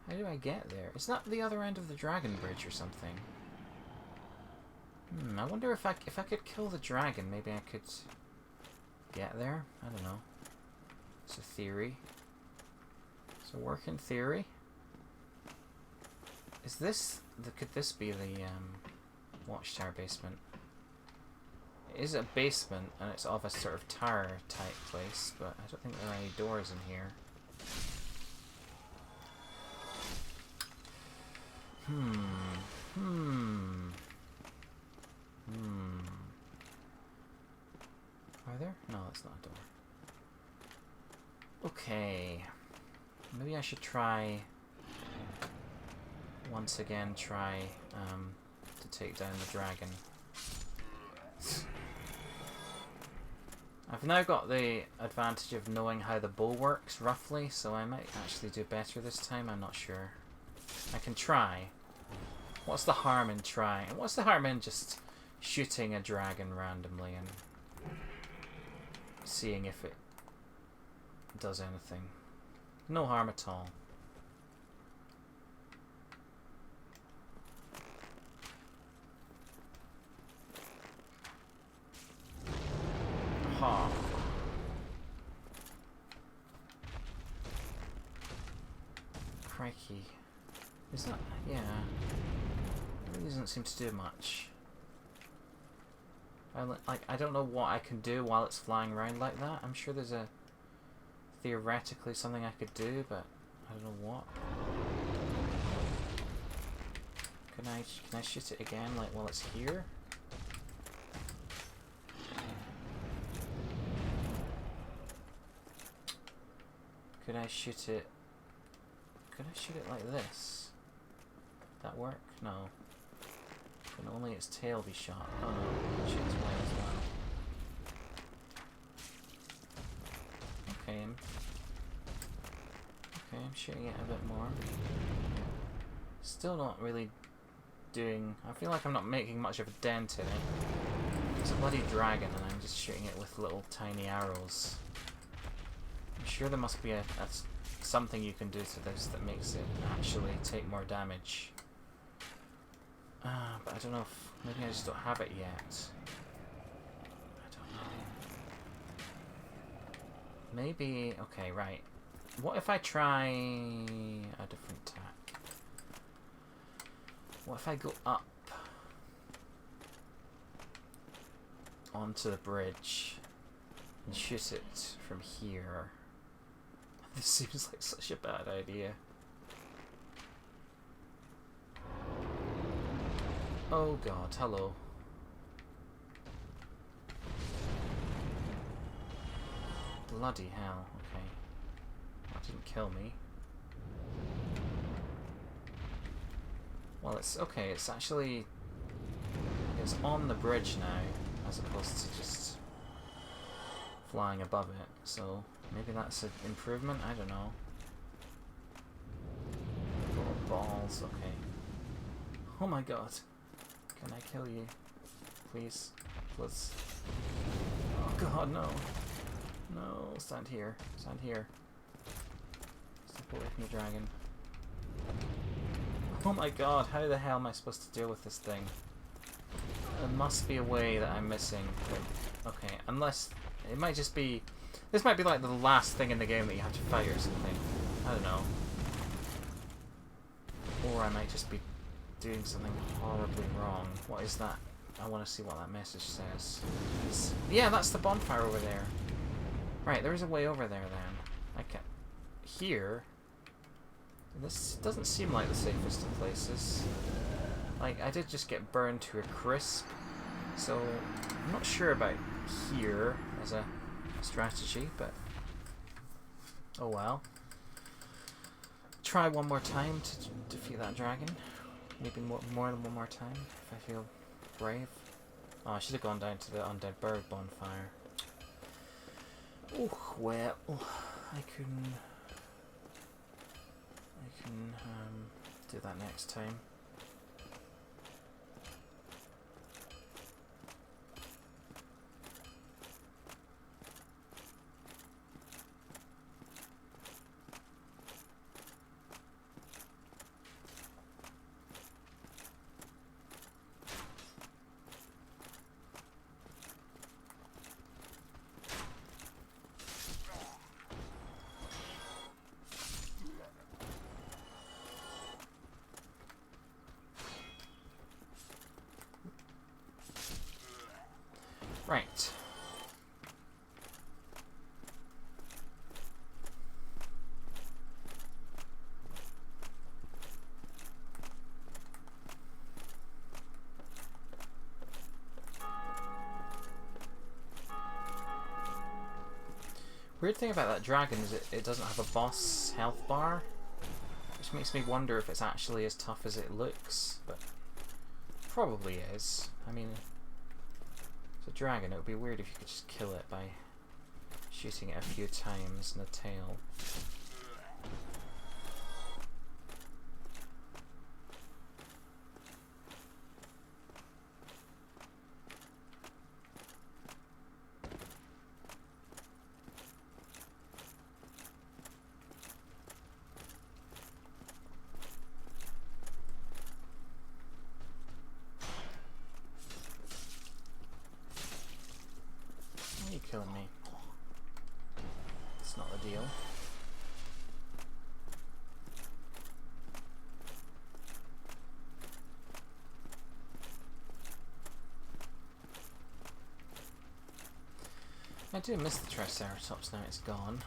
How do I get there? Is that the other end of the dragon bridge or something? I wonder if I could kill the dragon, maybe I could get there? I don't know. It's a theory. It's a working theory. Is this... Could this be the watchtower basement? It is a basement, and it's of a sort of tower type place, but I don't think there are any doors in here. Are there? No, that's not a door. Okay. Maybe I should try... Once again, try to take down the dragon. I've now got the advantage of knowing how the bow works, roughly, so I might actually do better this time, I'm not sure. I can try. What's the harm in trying? What's the harm in just shooting a dragon randomly and seeing if it does anything? No harm at all. Ha. Crikey. Is that... yeah. It really doesn't seem to do much. I don't know what I can do while it's flying around like that. I'm sure there's a... theoretically something I could do, but I don't know what. Can I shoot it again, like while it's here? Could I shoot it? Could I shoot it like this? Would that work? No. Can only its tail be shot? Oh no, shoot its wing as well. Okay, I'm shooting it a bit more. Still not really doing... I feel like I'm not making much of a dent in it. It's a bloody dragon and I'm just shooting it with little tiny arrows. I'm sure there must be something you can do to this that makes it actually take more damage. But I don't know if... maybe I just don't have it yet. I don't know. Maybe... okay, right. What if I try a different tack? What if I go up onto the bridge and shoot it from here? This seems like such a bad idea. Oh god, hello. Bloody hell, okay. That didn't kill me. Well, it's okay, it's actually... it's on the bridge now, as opposed to just flying above it, so maybe that's an improvement, I don't know. Oh, balls, okay. Oh my god. Can I kill you? Please? Please. Oh god, no. No, stand here. Stand here. Step away from the dragon. Oh my god, how the hell am I supposed to deal with this thing? There must be a way that I'm missing. Okay, unless... it might just be... this might be like the last thing in the game that you have to fight or something. I don't know. Or I might just be doing something horribly wrong. What is that? I want to see what that message says. Yeah, that's the bonfire over there. Right, there's a way over there then. I can... here... this doesn't seem like the safest of places. Like, I did just get burned to a crisp, so I'm not sure about here as a strategy, but oh well. Try one more time to defeat that dragon. Maybe more than one more time, if I feel brave. Oh, I should have gone down to the undead bird bonfire. Oh, well, I can do that next time. Right. Weird thing about that dragon is it doesn't have a boss health bar, which makes me wonder if it's actually as tough as it looks, but probably is. I mean, it's a dragon, it would be weird if you could just kill it by shooting it a few times in the tail. Why are you killing me? It's not the deal. I do miss the Triceratops now it's gone.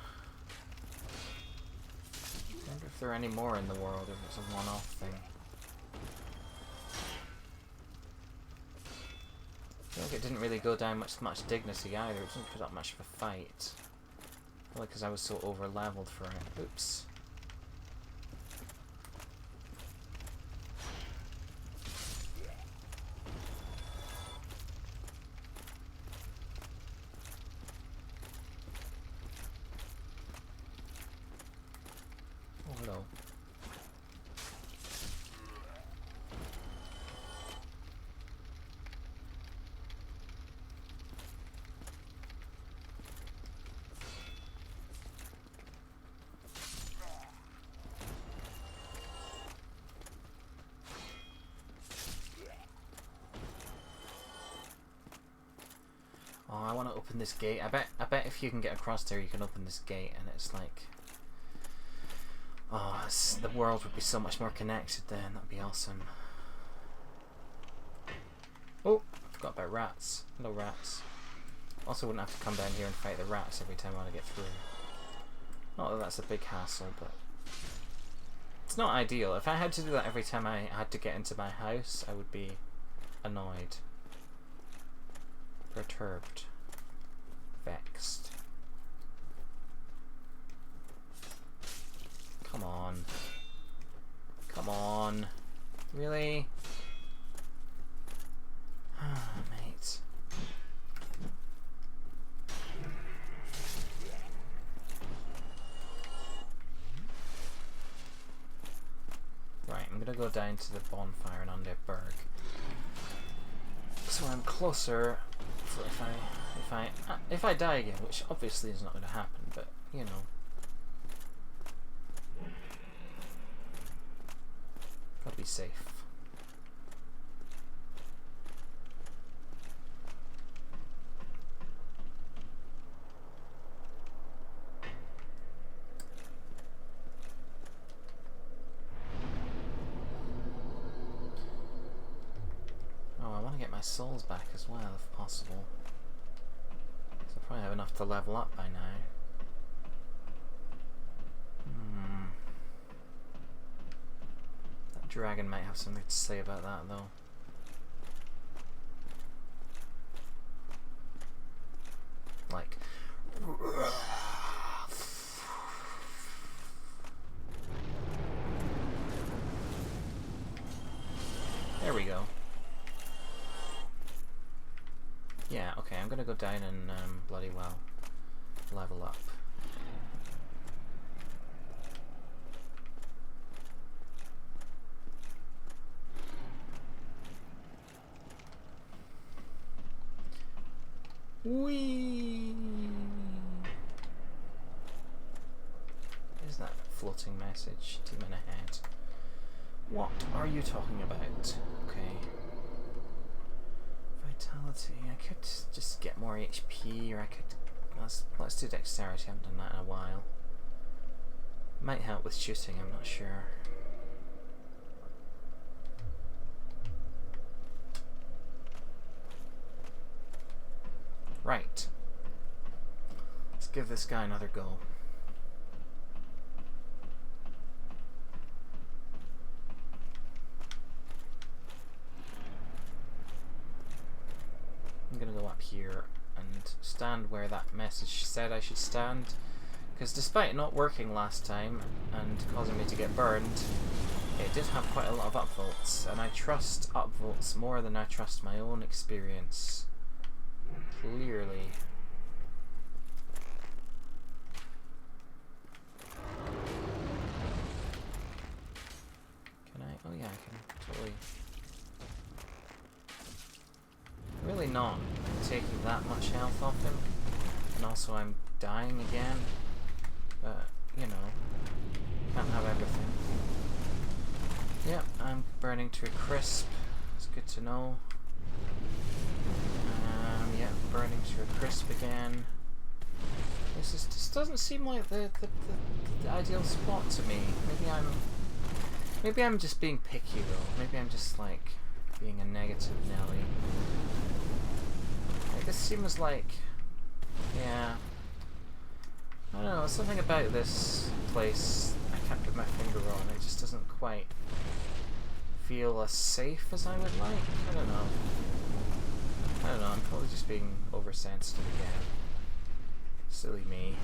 I wonder if there are any more in the world, if it's a one-off thing. I feel like it didn't really go down much dignity either, it didn't put up much of a fight. Probably because I was so over-leveled for it. Oops. Oh, hello. Oh, I want to open this gate. I bet if you can get across there, you can open this gate, and it's like, oh, the world would be so much more connected then. That'd be awesome. Oh, I forgot about rats. Hello, rats. Also, wouldn't have to come down here and fight the rats every time I want to get through. Not that that's a big hassle, but it's not ideal. If I had to do that every time I had to get into my house, I would be annoyed. Perturbed. Vexed. Come on. Come on. Really? Mate. Right, I'm gonna go down to the bonfire in Undead so I'm closer for if I die again, which obviously is not going to happen, but you know, gotta be safe. My souls back as well, if possible. So I probably have enough to level up by now. That dragon might have something to say about that, though. Like, there we go. Yeah, okay, I'm gonna go down and bloody well level up. Whee! Is that floating message? Demon ahead. What are you talking about? Okay. Vitality. I could just get more HP, or I could let's do dexterity. I haven't done that in a while. Might help with shooting. I'm not sure. Right. Let's give this guy another go. I'm gonna go up here and stand where that message said I should stand, because despite not working last time and causing me to get burned, it did have quite a lot of upvotes, and I trust upvotes more than I trust my own experience. Clearly. Can I? Oh yeah, I can totally. Really not taking that much health off him, and also I'm dying again, but you know, can't have everything. Yep, I'm burning to a crisp. It's good to know. Yep, burning to a crisp again. This doesn't seem like the ideal spot to me. Maybe I'm just being picky though. Maybe I'm just like being a negative Nelly. Like, this seems like, yeah, I don't know, something about this place I can't put my finger on. It just doesn't quite feel as safe as I would like. I don't know, I'm probably just being oversensitive again. Silly me.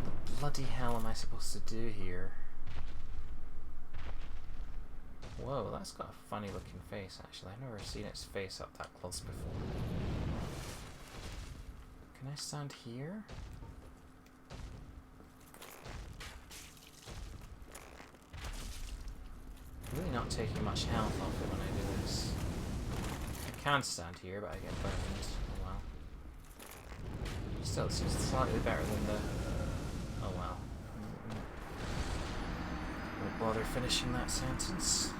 What the bloody hell am I supposed to do here? Whoa, that's got a funny looking face actually. I've never seen its face up that close before. Can I stand here? Really not taking much health off it when I do this. I can stand here, but I get burned. Oh well. Still, it seems slightly better than the... Oh well. bother finishing that sentence.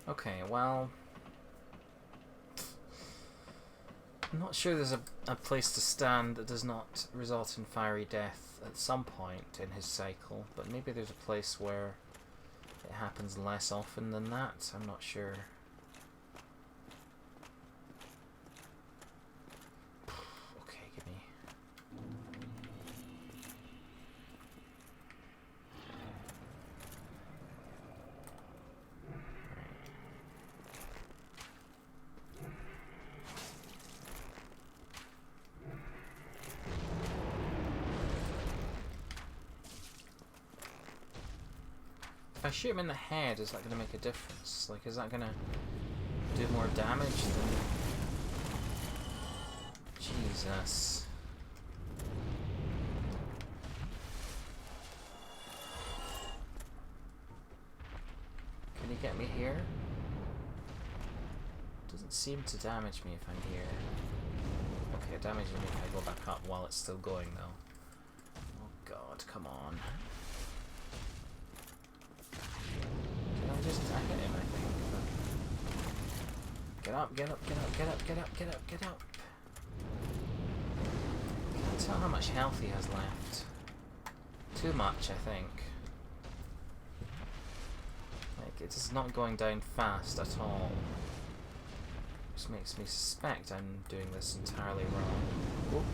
Okay, well, I'm not sure there's a place to stand that does not result in fiery death at some point in his cycle, but maybe there's a place where it happens less often than that. I'm not sure. Okay, give me. If I shoot him in the head, is that going to make a difference? Like, is that going to do more damage than... Jesus. Can he get me here? Doesn't seem to damage me if I'm here. Okay, it damages me if I go back up while it's still going, though. Oh god, come on. I hit him, I think. Get up, get up, get up, get up, get up, get up, get up. Can't tell how much health he has left. Too much, I think. Like, it's not going down fast at all. Which makes me suspect I'm doing this entirely wrong. Oh.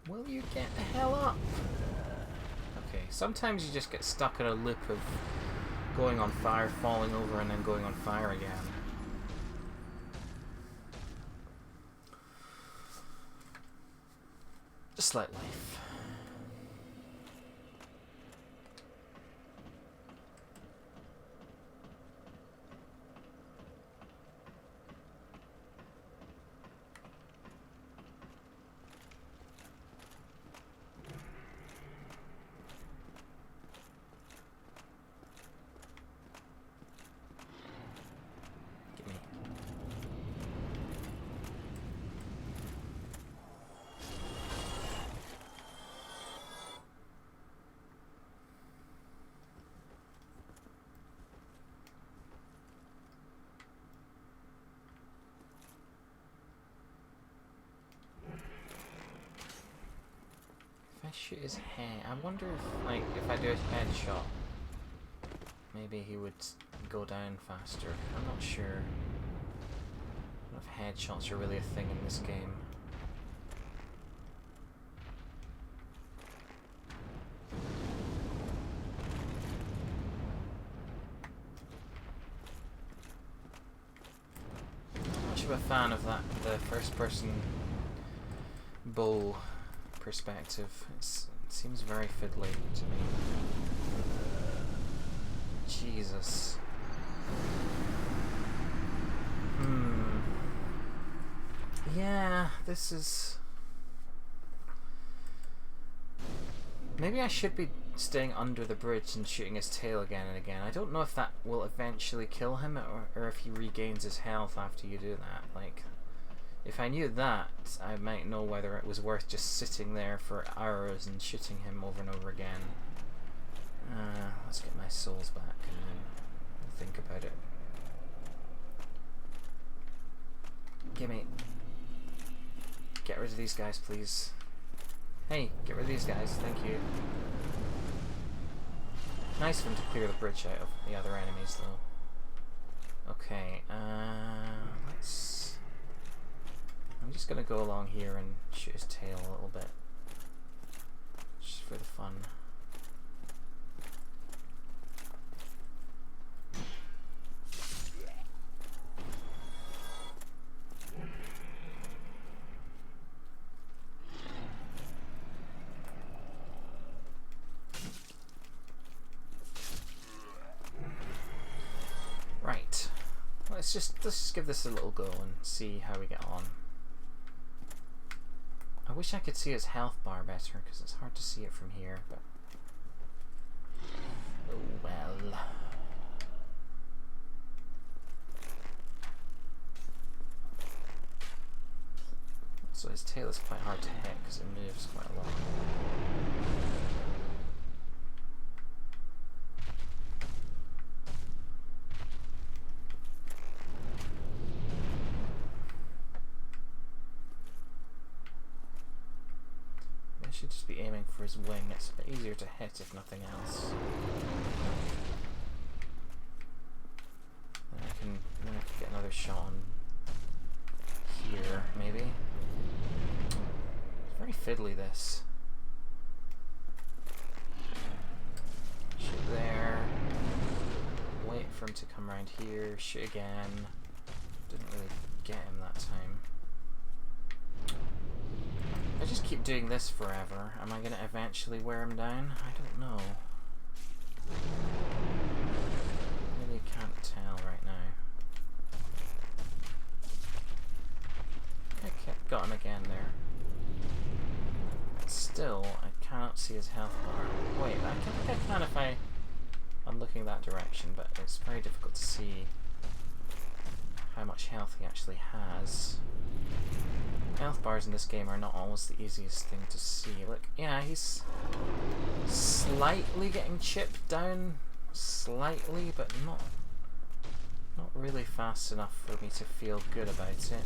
Will you get the hell up? Okay, sometimes you just get stuck in a loop of going on fire, falling over, and then going on fire again. Just like life. I shoot his head. I wonder if, like, if I do a headshot, maybe he would go down faster. I'm not sure. I don't know if headshots are really a thing in this game. Not much of a fan of that, the first-person bow perspective. It seems very fiddly to me. Jesus. Yeah, this is... Maybe I should be staying under the bridge and shooting his tail again and again. I don't know if that will eventually kill him or if he regains his health after you do that. Like, if I knew that, I might know whether it was worth just sitting there for hours and shooting him over and over again. Let's get my souls back and then we'll think about it. Gimme. Get rid of these guys, please. Hey, get rid of these guys, thank you. Nice of him to clear the bridge out of the other enemies, though. Okay, let's... I'm just gonna go along here and shoot his tail a little bit. Just for the fun. Right. Let's just give this a little go and see how we get on. I wish I could see his health bar better because it's hard to see it from here, but Oh well. So his tail is quite hard to hit because it moves quite a lot. I should just be aiming for his wing. It's a bit easier to hit if nothing else. Then I can get another shot on here, maybe. It's very fiddly, this. Shoot there. Wait for him to come around here. Shoot again. Didn't really get him that time. If I just keep doing this forever, am I going to eventually wear him down? I don't know. Really can't tell right now. Okay, got him again there. Still, I cannot see his health bar. Wait, I think I can if I'm looking that direction, but it's very difficult to see how much health he actually has. Health bars in this game are not always the easiest thing to see. Look, yeah, he's slightly getting chipped down, slightly, but not really fast enough for me to feel good about it.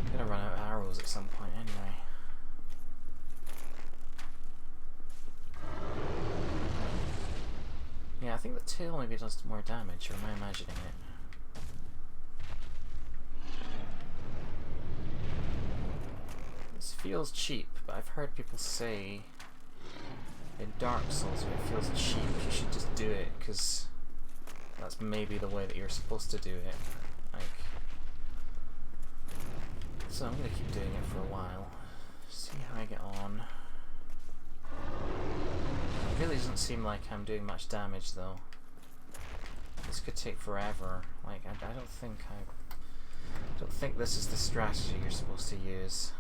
I'm gonna run out of arrows at some point anyway. Yeah, I think the tail maybe does more damage, or am I imagining it? This feels cheap, but I've heard people say in Dark Souls when it feels cheap, you should just do it, because that's maybe the way that you're supposed to do it. Like, so I'm gonna keep doing it for a while. See how I get on. It really doesn't seem like I'm doing much damage though. This could take forever. Like I don't think this is the strategy you're supposed to use.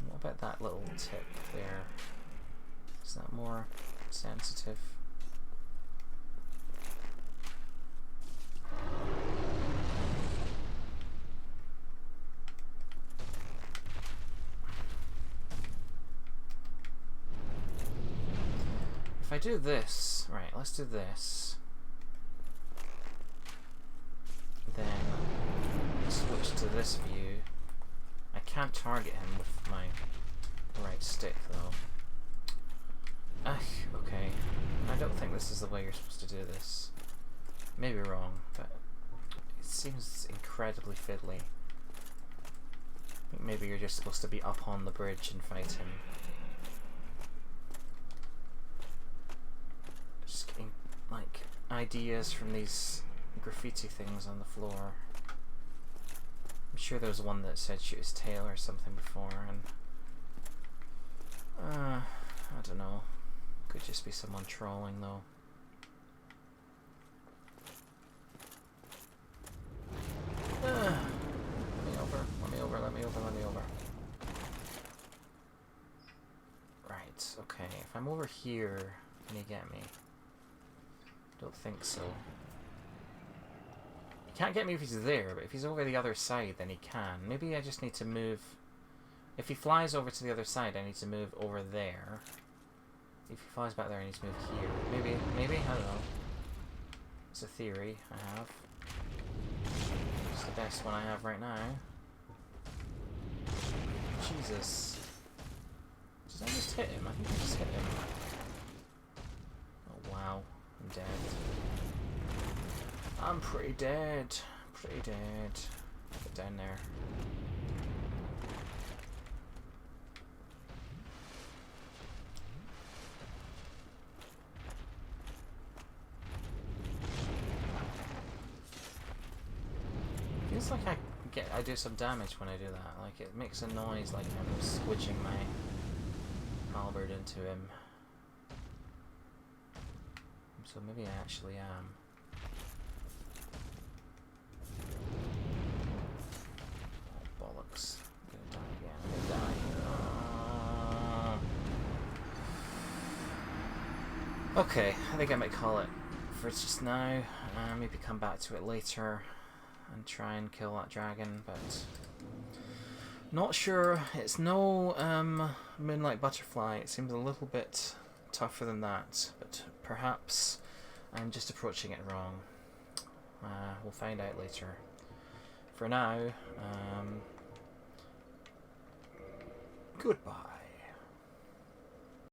What about that little tip there? Is that more sensitive? If I do this, right, let's do this. Then switch to this view. I can't target him with my right stick though. Okay. I don't think this is the way you're supposed to do this. Maybe wrong, but it seems incredibly fiddly. I think maybe you're just supposed to be up on the bridge and fight him. Just getting, like, ideas from these graffiti things on the floor. I'm sure there was one that said shoot his tail or something before, and I don't know. Could just be someone trolling though. Let me over, let me over, let me over, let me over. Right, okay. If I'm over here, can he get me? Don't think so. He can't get me if he's there, but if he's over the other side, then he can. Maybe I just need to move... If he flies over to the other side, I need to move over there. If he flies back there, I need to move here. Maybe? I don't know. It's a theory I have. It's the best one I have right now. Jesus. Did I just hit him? I think I just hit him. Oh wow. I'm dead. I'm pretty dead. Pretty dead. Get down there. Feels like I do some damage when I do that. Like it makes a noise like I'm squishing my halberd into him. I'm So maybe I actually am. Oh, bollocks. I'm gonna die again. I'm gonna die. Okay, I think I might call it for just now. Maybe come back to it later and try and kill that dragon, but not sure. It's no Moonlight Butterfly. It seems a little bit tougher than that, but perhaps I'm just approaching it wrong. We'll find out later. For now, goodbye.